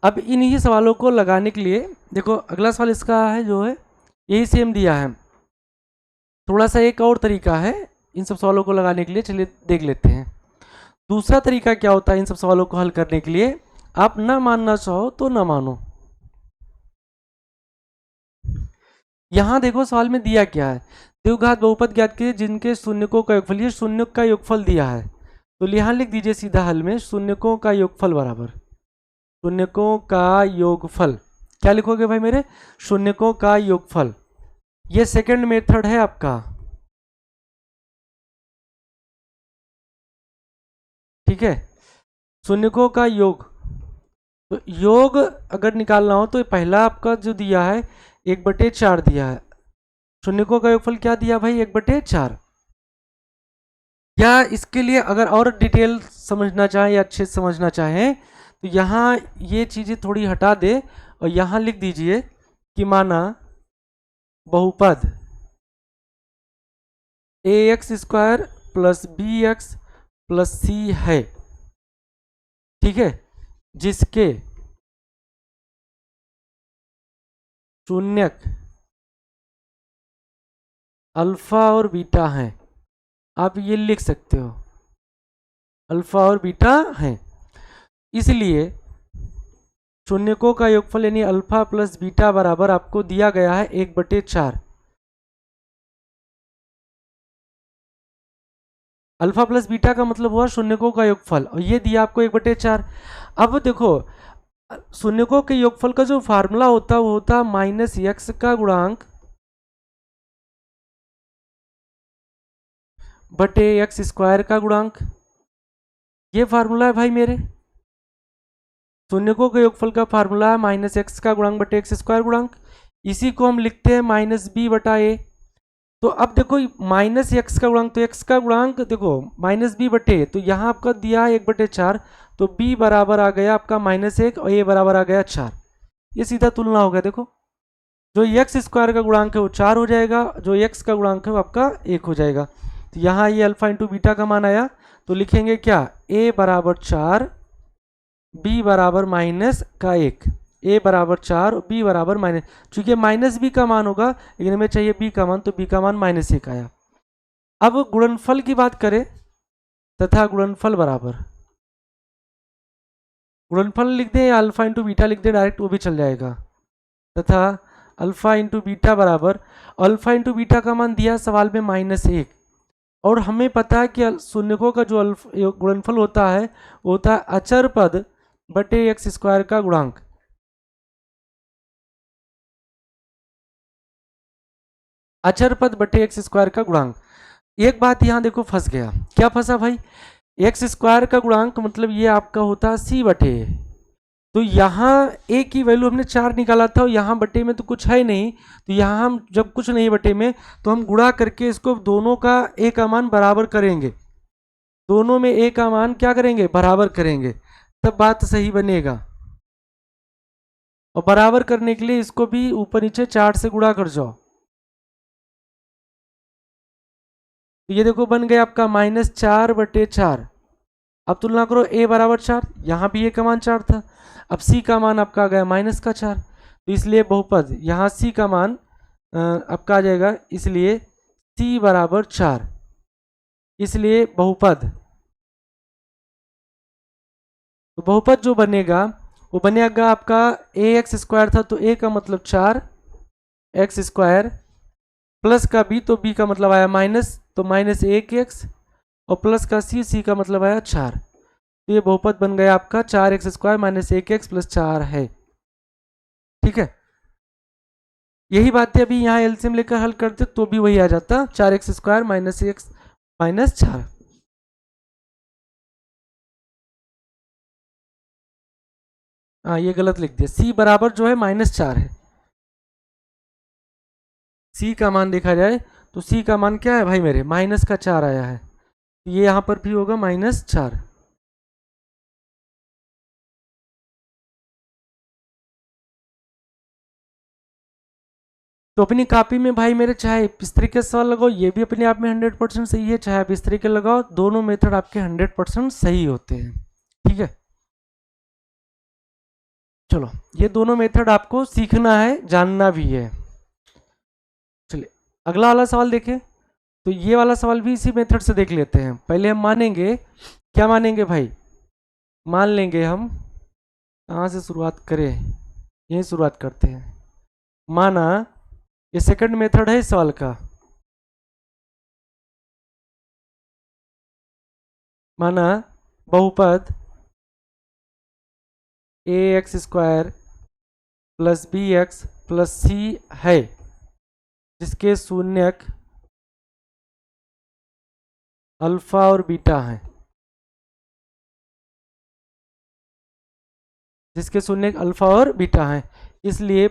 अब इन्हीं सवालों को लगाने के लिए देखो अगला सवाल इसका है जो है यही सेम दिया है, थोड़ा सा एक और तरीका है इन सब सवालों को लगाने के लिए, चलिए देख लेते हैं। दूसरा तरीका क्या होता है इन सब सवालों को हल करने के लिए, आप ना मानना चाहो तो ना मानो। यहां देखो सवाल में दिया क्या है, द्विघात बहुपद ज्ञात कीजिए जिनके शून्यकों का योगफल, ये शून्य का योगफल दिया है तो यहां लिख दीजिए सीधा हल में शून्यकों का योगफल बराबर शून्यकों का योगफल। क्या लिखोगे भाई मेरे, शून्यकों का योगफल। ये सेकंड मेथड है आपका, ठीक है, शून्यकों का योग। तो योग अगर निकालना हो तो पहला आपका जो दिया है 1/4 दिया है, शून्यकों का योगफल क्या दिया भाई 1/4। या इसके लिए अगर और डिटेल समझना चाहें या अच्छे से समझना चाहें तो यहाँ ये चीज़ें थोड़ी हटा दे और यहाँ लिख दीजिए कि माना बहुपद ax² plus bx plus c है, ठीक है, जिसके शून्यक अल्फा और बीटा हैं। आप ये लिख सकते हो अल्फा और बीटा हैं, इसलिए शून्यकों का योगफल यानी अल्फा प्लस बीटा बराबर आपको दिया गया है 1/4। अल्फा प्लस बीटा का मतलब हुआ शून्यकों का योगफल और ये दिया आपको 1/4। अब देखो शून्यकों के योगफल का जो फार्मूला होता है वो होता -x का गुणांक बटे x² का गुणांक। ये फार्मूला है भाई मेरे, शून्यकों के योगफल का फार्मूला है -x का गुणांक बटे x² गुणांक। इसी को हम लिखते हैं -b/a। तो अब देखो -x का गुणांक तो x का गुणांक देखो -b बटे, तो यहाँ आपका दिया है 1/4 तो b बराबर आ गया आपका -1 और a बराबर आ गया 4। ये सीधा तुलना हो गया, देखो जो x² का गुणांक है वो 4 हो जाएगा, जो x का गुणांक है वो आपका 1 हो जाएगा। तो यहाँ ये अल्फा इंटू बीटा का मान आया तो लिखेंगे क्या, a बराबर 4 b बराबर -1, a बराबर 4 b बराबर माइनस, चूंकि -b का मान होगा लेकिन हमें चाहिए b का मान तो b का मान -1 आया। अब गुणनफल की बात करें तथा गुणनफल बराबर, गुणनफल लिख दें या अल्फा इंटू बीटा लिख दें डायरेक्ट वो भी चल जाएगा, तथा अल्फा इंटू बीटा बराबर, अल्फा इंटू बीटा का मान दिया सवाल में -1 और हमें पता है कि शून्यकों का जो गुणनफल होता है वो होता है अचर पद बटे x² का गुणांक। अचर पद बटे x² का गुणांक। एक बात यहां देखो फंस गया, क्या फंसा भाई, एक्स स्क्वायर का गुणांक मतलब ये आपका होता है सी बटे ए। तो यहाँ ए की वैल्यू हमने 4 निकाला था और यहाँ बटे में तो कुछ है नहीं, तो यहाँ हम जब कुछ नहीं बटे में तो हम गुणा करके इसको दोनों का ए का मान बराबर करेंगे, दोनों में ए का मान क्या करेंगे, बराबर करेंगे, तब बात सही बनेगा। और बराबर करने के लिए इसको भी ऊपर नीचे 4 से गुणा कर जाओ। तो ये देखो बन गया आपका -4/4। अब तुलना करो a बराबर 4, यहाँ भी a का मान 4 था, अब c का मान आपका आ गया -4, तो इसलिए बहुपद यहाँ c का मान आपका आ जाएगा, इसलिए c बराबर 4, इसलिए बहुपद, तो बहुपद जो बनेगा वो बनेगा आपका ax स्क्वायर था तो a का मतलब 4x² प्लस का b तो b का मतलब आया माइनस तो -1x और प्लस का c का मतलब आया 4, तो ये बहुपद बन गया आपका 4x² -1x + 4 है। ठीक है, यही बातें अभी यहाँ एलसीएम लेकर हल करते तो भी वही आ जाता 4x² -1x -4। हाँ ये गलत लिख दिया, c बराबर जो है -4 है, c का मान देखा जाए तो c का मान क्या है भाई मेरे, -4 आया है, ये यहाँ पर भी होगा -4। तो अपनी कॉपी में भाई मेरे चाहे इस तरीके से सवाल लगाओ, ये भी अपने आप में 100% सही है, चाहे आप इस तरीके लगाओ, दोनों मेथड आपके 100% सही होते हैं। ठीक है, चलो ये दोनों मेथड आपको सीखना है, जानना भी है। चलिए अगला वाला सवाल देखें, तो ये वाला सवाल भी इसी मेथड से देख लेते हैं। पहले हम मानेंगे, क्या मानेंगे भाई, मान लेंगे हम, कहाँ से शुरुआत करें, यही शुरुआत करते हैं। माना ये सेकंड मेथड है इस सवाल का, माना बहुपद ax² + bx + c है, जिसके शून्यक अल्फा और बीटा हैं, जिसके शून्यक अल्फा और बीटा हैं, इसलिए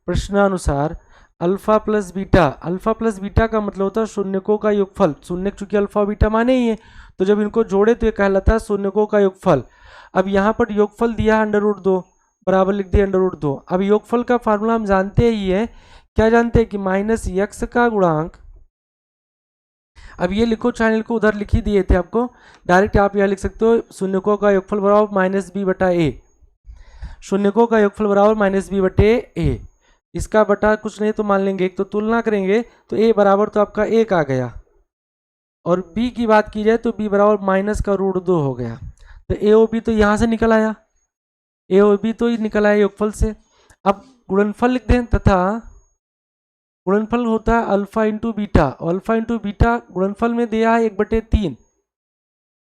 प्रश्नानुसार अल्फा प्लस बीटा का मतलब होता है शून्यकों का योगफल, शून्यक चूंकि अल्फा और बीटा माने ही है, तो जब इनको जोड़े तो ये कहलाता है शून्यकों का योगफल। अब यहाँ पर योगफल दिया √2 बराबर लिख दिया √2। अब योगफल का फार्मूला हम जानते ही है, क्या जानते हैं कि -x का गुणांक, अब ये लिखो चाहे लिखो, उधर लिख ही दिए थे आपको, डायरेक्ट आप यहाँ लिख सकते हो शून्यकों का योगफल बराबर -b/a, शून्यकों का योगफल बराबर -b/a, इसका बटा कुछ नहीं तो मान लेंगे एक, तो तुलना करेंगे तो a बराबर तो आपका 1 आ गया, और b की बात की जाए तो b बराबर -√2 हो गया, तो a और b तो यहाँ से निकल आया, a और b तो ही निकल आया योगफल से। अब गुणनफल लिख दें, तथा गुणनफल होता है alpha into beta, alpha into beta गुणनफल में दिया है 1/3,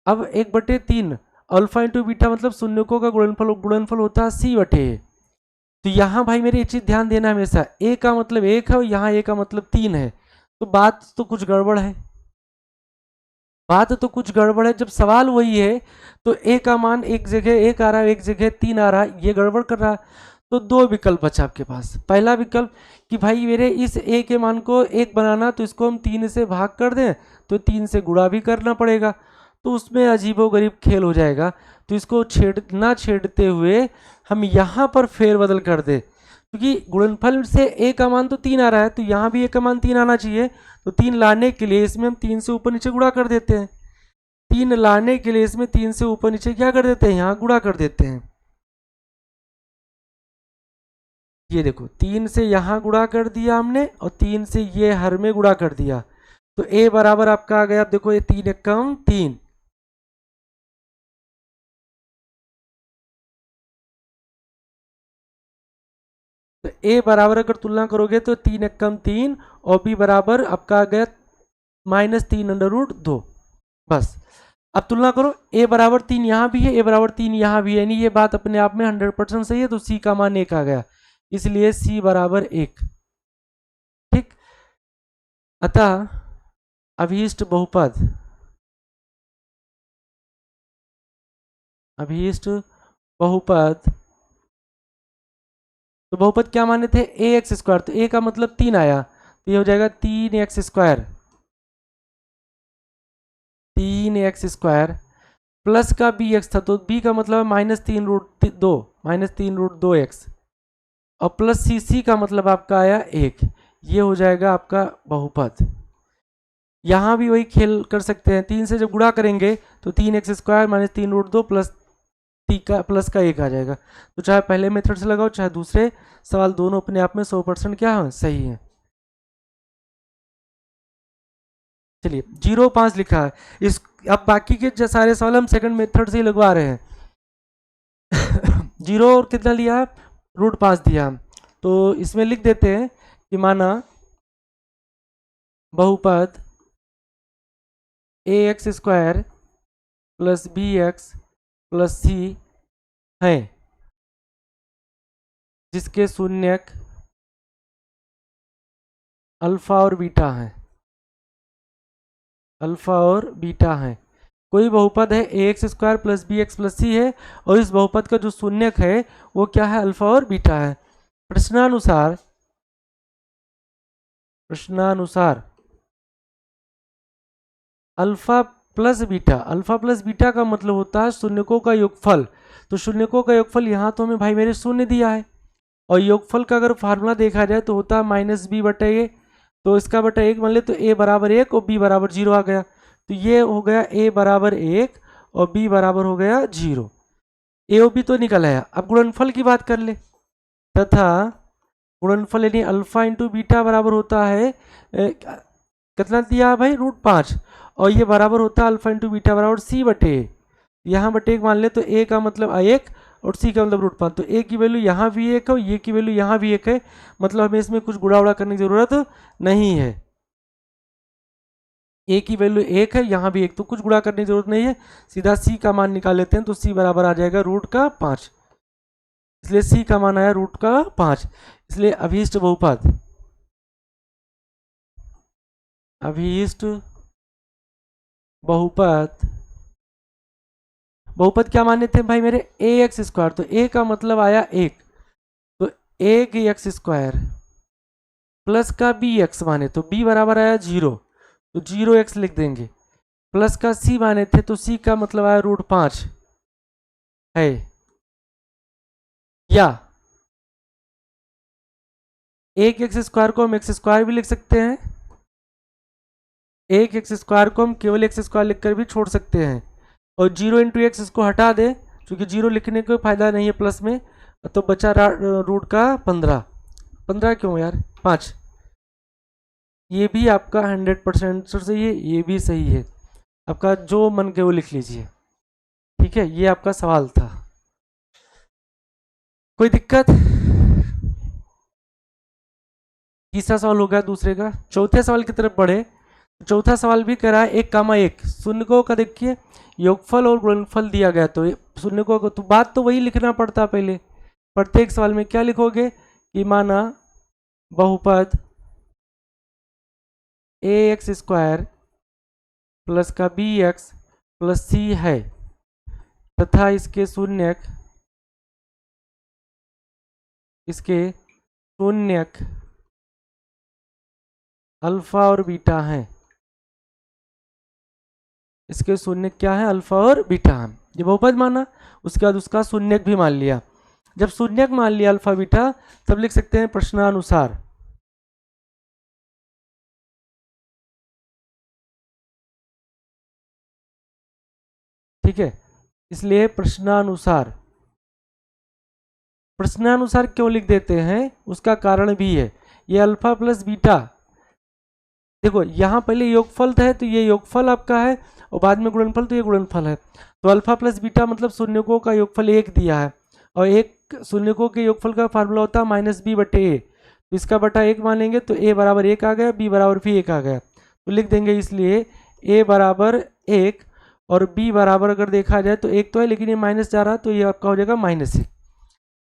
अब 1/3 अल्फा इंटू बीटा मतलब शून्यकों का गुणनफल होता है c/a। तो यहाँ भाई मेरे एक चीज ध्यान देना हमेशा, a का मतलब 1 है और यहाँ a का मतलब 3 है, तो बात तो कुछ गड़बड़ है, बात तो कुछ गड़बड़ है। जब सवाल वही है तो a का मान एक जगह 1 आ रहा है, एक जगह 3 आ रहा है, ये गड़बड़ कर रहा है। तो दो विकल्प बचा आपके पास, पहला विकल्प कि भाई मेरे इस a के मान को 1 बनाना, तो इसको हम 3 से भाग कर दें, तो 3 से गुणा भी करना पड़ेगा, तो उसमें अजीबोगरीब खेल हो जाएगा, तो इसको छेड़ते हुए हम यहाँ पर फेरबदल कर दे, क्योंकि गुणनफल से a का मान तो 3 आ रहा है, तो यहाँ भी a का मान 3 आना चाहिए, तो 3 लाने के लिए इसमें हम 3 से ऊपर नीचे गुणा कर देते हैं, 3 लाने के लिए इसमें 3 से ऊपर नीचे क्या कर देते हैं, यहाँ गुणा कर देते हैं। ये देखो 3 से यहाँ गुणा कर दिया हमने और 3 से ये हर में गुणा कर दिया, तो a बराबर आपका आ गया, आप देखो ये 3 एकम 3, तो a बराबर अगर तुलना करोगे तो 3 एकम 3 और b बराबर आपका आ गया -3√2। बस अब तुलना करो, a बराबर 3 यहाँ भी है, a बराबर 3 यहाँ भी है, यानी ये बात अपने आप में 100% सही है, तो c का मान 1 आ गया, इसलिए c बराबर 1। ठीक, अतः अभीष्ट बहुपद तो बहुपद क्या माने थे, ए एक्स स्क्वायर, तो ए का मतलब 3 आया, तो ये हो जाएगा 3x² 3x² प्लस का बी एक्स था, तो बी का मतलब -3√2 -3√2x, और प्लस सी का मतलब आपका आया 1, ये हो जाएगा आपका बहुपद। यहाँ भी वही खेल कर सकते हैं, 3 से जब गुणा करेंगे तो 3x² -3√2 प्लस का 1 आ जाएगा। तो चाहे पहले मेथड से लगाओ चाहे दूसरे, सवाल दोनों अपने आप में 100% क्या है, सही है। चलिए 0.5 लिखा है इस, अब बाकी के सारे सवाल हम सेकंड मेथड से ही लगवा रहे हैं। 0 और कितना लिया है, √5 दिया, तो इसमें लिख देते हैं कि माना बहुपद ax² plus bx plus c है, जिसके शून्यक अल्फा और बीटा है, अल्फा और बीटा है। कोई बहुपद है ax² plus bx plus c है, और इस बहुपद का जो शून्यक है वो क्या है, अल्फा और बीटा है। प्रश्नानुसार अल्फा प्लस बीटा का मतलब होता है शून्यकों का योगफल। तो शून्यकों का योगफल यहाँ तो हमें भाई मेरे शून्य दिया है, और योगफल का अगर फार्मूला देखा जाए तो होता है -b/a, तो इसका बटा 1 मान ले तो a बराबर 1 और b बराबर 0 आ गया, तो ये हो गया a बराबर 1 और b बराबर हो गया 0। a और b तो निकल आया। अब गुणनफल की बात कर ले, तथा गुणनफल यानी अल्फा इंटू बीटा बराबर होता है कितना दिया भाई, √5, और ये बराबर होता है अल्फा इंटू बीटा बराबर c/a। यहाँ बटे 1 मान ले तो a का मतलब 1 और c का मतलब √5, तो a की वैल्यू यहाँ भी 1 है और ये की वैल्यू यहाँ भी 1 है, मतलब हमें इसमें कुछ गुणा उड़ा करने की जरूरत नहीं है। a की वैल्यू 1 है, यहाँ भी 1, तो कुछ गुणा करने की जरूरत नहीं है, सीधा c का मान निकाल लेते हैं, तो c बराबर आ जाएगा √5, इसलिए c का मान आया √5। इसलिए अभीष्ट बहुपद क्या माने थे भाई मेरे, ax², तो a का मतलब आया 1, तो 1x² प्लस का bx माने तो b बराबर आया 0, तो 0x लिख देंगे, प्लस का c माने थे तो c का मतलब आया √5 है, या 1x² को हम x² भी लिख सकते हैं, 1x² को हम केवल x² लिखकर भी छोड़ सकते हैं, और 0 इंटू एक्स इसको हटा दे, क्योंकि 0 लिखने का फायदा नहीं है प्लस में, तो बचा रूट का 15 क्यों यार 5, ये भी आपका 100% सही है, ये भी सही है, आपका जो मन के वो लिख लीजिए। ठीक है, ये आपका सवाल था, कोई दिक्कत। तीसरा सवाल हो गया दूसरे का। चौथे सवाल की तरफ बढ़े, चौथा सवाल भी कह रहा है 1,1 शून्यकों का देखिए योगफल और गुणनफल दिया गया, तो शून्यकों को तो बात तो वही लिखना पड़ता पहले, प्रत्येक सवाल में क्या लिखोगे कि माना बहुपद ax² प्लस का bx प्लस c है, तथा इसके शून्यक अल्फा और बीटा है, इसके शून्यक क्या है, अल्फा और बीटा है। ये बहुपद माना, उसके बाद उसका शून्यक भी मान लिया। जब शून्यक मान लिया अल्फा बीटा, तब लिख सकते हैं प्रश्नानुसार। ठीक है, इसलिए प्रश्नानुसार क्यों लिख देते हैं, उसका कारण भी है। ये अल्फा प्लस बीटा, देखो यहाँ पहले योगफल है तो ये योगफल आपका है, और बाद में गुणनफल तो ये गुणनफल है, तो अल्फा प्लस बीटा मतलब शून्यकों का योगफल 1 दिया है, और एक शून्यकों के योगफल का फार्मूला होता है -b/a, तो इसका बटा 1 मानेंगे तो a बराबर 1 आ गया, b बराबर भी 1 आ गया, तो लिख देंगे इसलिए a बराबर 1 और b बराबर अगर देखा जाए तो 1 तो है, लेकिन ये माइनस जा रहा है, तो ये आपका हो जाएगा -1।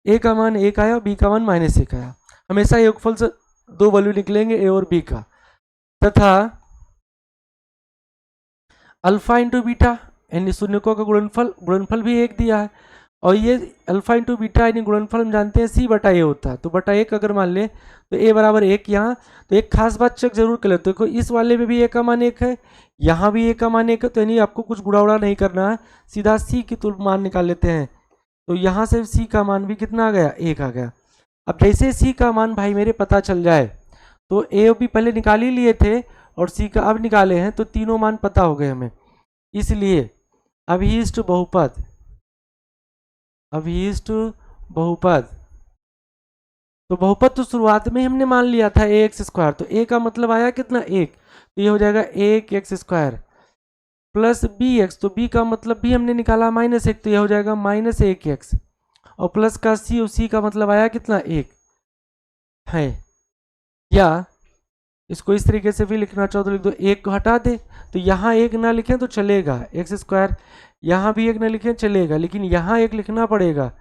a का मान 1 आया, b का मान -1 आया। हमेशा योगफल से 2 वैल्यू निकलेंगे a और b का, तथा अल्फा इंटू बीटा यानी शून्यकों का गुणनफल भी एक दिया है। और ये अल्फा इंटू बीटा यानी गुणनफल हम जानते हैं सी बटा ए होता है। तो बटा एक अगर मान ले तो ए बराबर एक यहाँ। तो एक खास बात चेक जरूर कर लेते हो, इस वाले में भी ए का मान एक है, यहाँ भी ए का मान एक है। तो यानी आपको कुछ गुड़ा उड़ा नहीं करना है, सीधा सी की तुल मान निकाल लेते हैं। तो यहाँ से सी का मान भी कितना आ गया, एक आ गया। अब जैसे सी का मान भाई मेरे पता चल जाए, तो ए भी पहले निकाल ही लिए थे और सी का अब निकाले हैं, तो तीनों मान पता हो गए हमें। इसलिए अभीष्ट बहुपद, अभीष्ट बहुपद, तो बहुपद तो शुरुआत में हमने मान लिया था ए एक्स स्क्वायर। तो ए का मतलब आया कितना, एक। तो ये हो जाएगा एक x square plus B x. तो बी का मतलब भी हमने निकाला माइनस एक, तो यह हो जाएगा माइनस एक एक्स। और प्लस का सी, और सी का मतलब आया कितना, एक है। या इसको इस तरीके से भी लिखना चाहो तो लिख दो, एक को हटा दे। तो यहाँ एक ना लिखें तो चलेगा, एक्स स्क्वायर। यहाँ भी एक ना लिखें चलेगा, लेकिन यहाँ एक लिखना पड़ेगा,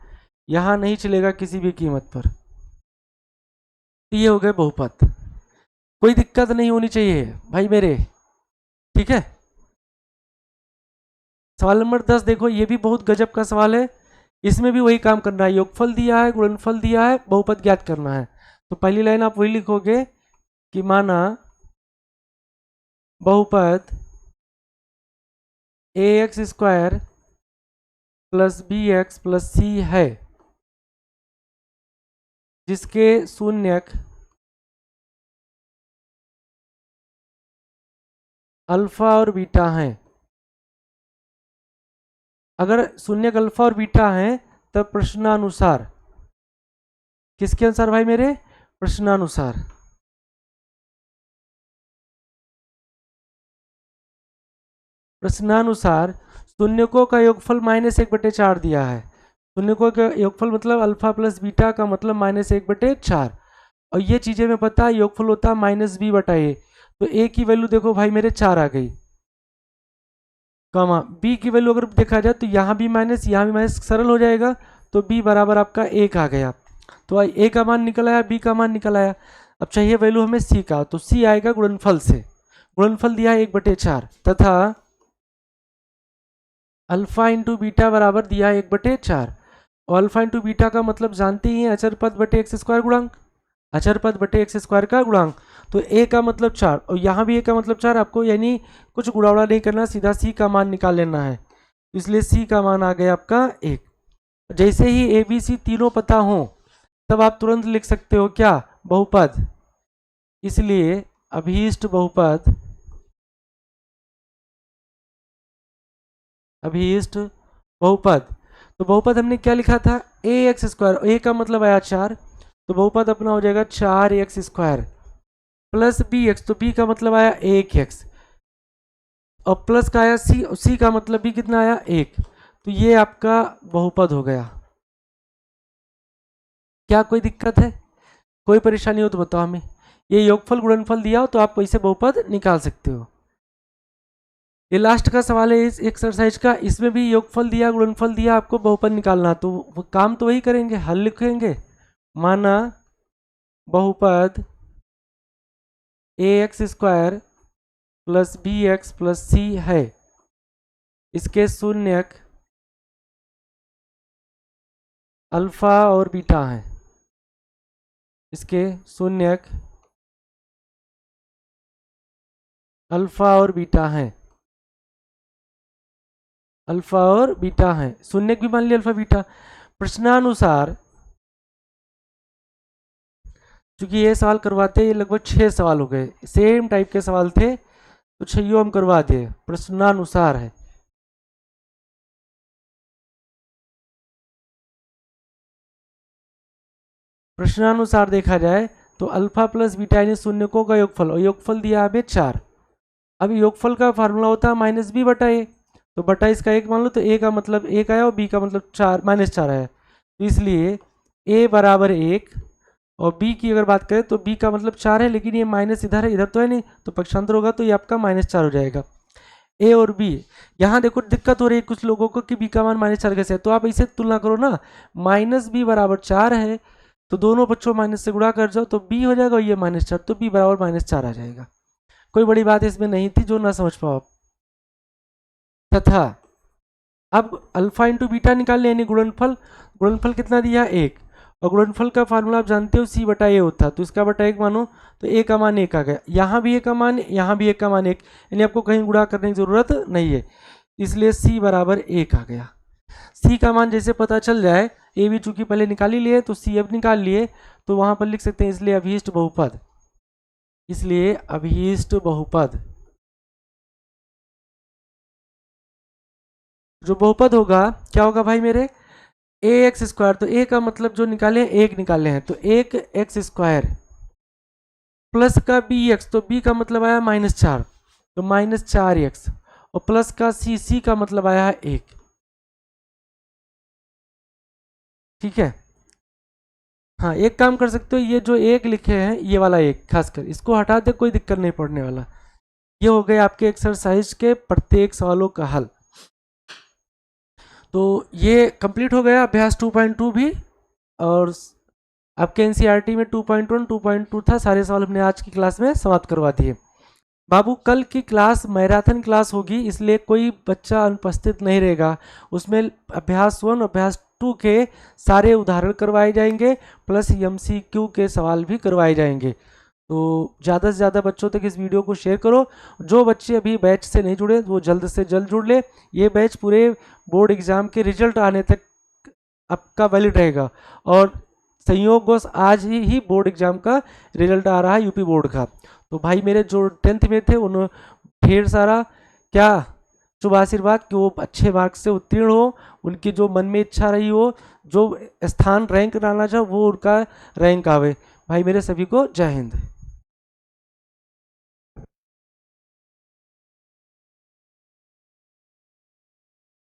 यहाँ नहीं चलेगा किसी भी कीमत पर। तो ये हो गए बहुपद, कोई दिक्कत नहीं होनी चाहिए भाई मेरे, ठीक है। सवाल नंबर 10 देखो, ये भी बहुत गजब का सवाल है। इसमें भी वही काम करना है, योगफल दिया है, गुणनफल दिया है, बहुपद ज्ञात करना है। तो पहली लाइन आप वही लिखोगे कि माना बहुपद A x square plus B x plus C है, जिसके शून्यक अल्फा और बीटा हैं। अगर शून्यक अल्फा और बीटा हैं तब प्रश्नानुसार, किसके अनुसार भाई मेरे, प्रश्नानुसार। प्रश्नानुसार शून्यकों का योगफल माइनस एक बटे चार दिया है। शून्यकों का योगफल मतलब अल्फा प्लस बीटा का मतलब माइनस एक बटे चार। और ये चीजें मैं पता है, योगफल होता है माइनस बी बटा ए। तो ए की वैल्यू देखो भाई मेरे चार आ गई, कमा बी की वैल्यू अगर देखा जाए तो यहाँ भी माइनस यहाँ भी माइनस, सरल हो जाएगा। तो बी बराबर आपका एक आ गया। तो ए का मान निकल आया, बी का मान निकल आया। अब चाहिए वैल्यू हमें सी का, तो सी आएगा गुणनफल से। गुणनफल दिया है एक बटे चार, तथा अल्फा इंटू बीटा बराबर दिया है एक बटे चार। और अल्फा इंटू बीटा का मतलब जानते ही हैं, अचर पद बटे एक्स स्क्वायर गुणांक, अचर पद बटे एक्स स्क्वायर का गुणांक। तो ए का मतलब चार और यहाँ भी ए का मतलब चार, आपको यानी कुछ गुड़ावड़ा नहीं करना, सीधा सी का मान निकाल लेना है। इसलिए सी का मान आ गया आपका एक। जैसे ही ए बी सी तीनों पता हो तब आप तुरंत लिख सकते हो क्या, बहुपद। इसलिए अभीष्ट बहुपद, अभीष्ट बहुपद। तो बहुपद हमने क्या लिखा था, ए एक्स स्क्वायर, ए का मतलब आया चार, तो बहुपद अपना हो जाएगा चार x square plus B x. तो बी का मतलब आया एक एक्स, और प्लस का आया सी, सी का मतलब भी कितना आया, एक। तो ये आपका बहुपद हो गया। क्या कोई दिक्कत है, कोई परेशानी हो तो बताओ हमें। ये योगफल गुणनफल दिया हो तो आप इसे बहुपद निकाल सकते हो। ये लास्ट का सवाल है इस एक्सरसाइज का, इसमें भी योगफल दिया गुणनफल दिया, आपको बहुपद निकालना। तो काम तो वही करेंगे, हल लिखेंगे। माना बहुपद A x square plus B x plus C है, इसके शून्यक अल्फा और बीटा है, इसके शून्यक अल्फा और बीटा है, अल्फा और बीटा है, शून्यक भी मान लिया अल्फा बीटा। प्रश्नानुसार, क्योंकि ये सवाल करवाते ये लगभग 6 सवाल हो गए, सेम टाइप के सवाल थे, तो 6 हम करवा दिए। प्रश्नानुसार है, प्रश्नानुसार देखा जाए तो अल्फा प्लस बीटा यानी शून्यकों का योगफल, और योगफल दिया हमें चार। अब योगफल का फार्मूला होता है माइनस बी बटा ए, तो बटा इसका एक मान लो, तो ए का मतलब एक आया और बी का मतलब चार माइनस चार आया। तो इसलिए ए बराबर एक, और बी की अगर बात करें तो बी का मतलब चार है, लेकिन ये माइनस इधर है, इधर तो है नहीं, तो पक्षांतर होगा, तो ये आपका माइनस चार हो जाएगा। ए और बी, यहाँ देखो दिक्कत हो रही है कुछ लोगों को कि बी का मान माइनस चार कैसे है, तो आप इसे तुलना करो ना, माइनस बी बराबर चार है, तो दोनों बच्चों माइनस से गुणा कर जाओ तो बी हो जाएगा, और ये माइनस चार, तो बी बराबर माइनस चार आ जाएगा। कोई बड़ी बात इसमें नहीं थी जो ना समझ पाओ। तथा अब अल्फा इंटू बीटा निकाल लें, यानी गुणनफल। गुणनफल कितना दिया, 1, और गुणनफल का फार्मूला आप जानते हो सी बटा ए होता है, तो इसका बटा 1 मानो तो ए का मान 1 आ गया। यहाँ भी 1 का मान, यहाँ भी 1 का मान 1, यानी आपको कहीं गुणा करने की जरूरत नहीं है, इसलिए सी बराबर 1 आ गया। सी का मान जैसे पता चल जाए, ए भी चूंकि पहले निकाल ही लिए तो सी अब निकाल लिए, तो वहां पर लिख सकते हैं इसलिए अभीष्ट बहुपद, इसलिए अभीष्ट बहुपद जो बहुपद होगा क्या होगा भाई मेरे, ए एक्स स्क्वायर, तो ए का मतलब जो निकाले 1 निकाले हैं, तो 1 एक्स स्क्वायर प्लस का बी एक्स, तो बी का मतलब आया -4, तो -4x, और प्लस का सी का मतलब आया है 1। ठीक है, हाँ एक काम कर सकते हो, ये जो 1 लिखे हैं ये वाला 1 खासकर इसको हटा दे, कोई दिक्कत नहीं पड़ने वाला। ये हो गए आपके एक्सरसाइज के प्रत्येक सवालों का हल। तो ये कंप्लीट हो गया अभ्यास 2.2 भी, और आपके एनसीईआरटी में 2.1 2.2 था, सारे सवाल हमने आज की क्लास में समाप्त करवा दिए। बाबू कल की क्लास मैराथन क्लास होगी, इसलिए कोई बच्चा अनुपस्थित नहीं रहेगा। उसमें अभ्यास 1 अभ्यास 2 के सारे उदाहरण करवाए जाएंगे, प्लस एमसीक्यू के सवाल भी करवाए जाएंगे। तो ज़्यादा से ज़्यादा बच्चों तक इस वीडियो को शेयर करो। जो बच्चे अभी बैच से नहीं जुड़े वो जल्द से जल्द जुड़ ले। ये बैच पूरे बोर्ड एग्ज़ाम के रिजल्ट आने तक आपका वैलिड रहेगा, और संयोगवश आज ही बोर्ड एग्जाम का रिजल्ट आ रहा है यूपी बोर्ड का। तो भाई मेरे जो 10th में थे उन ढेर सारा क्या शुभ आशीर्वाद कि वो अच्छे मार्क्स से उत्तीर्ण हो, उनकी जो मन में इच्छा रही हो, जो स्थान रैंक लाना चाहो वो उनका रैंक आवे। भाई मेरे सभी को जय हिंद।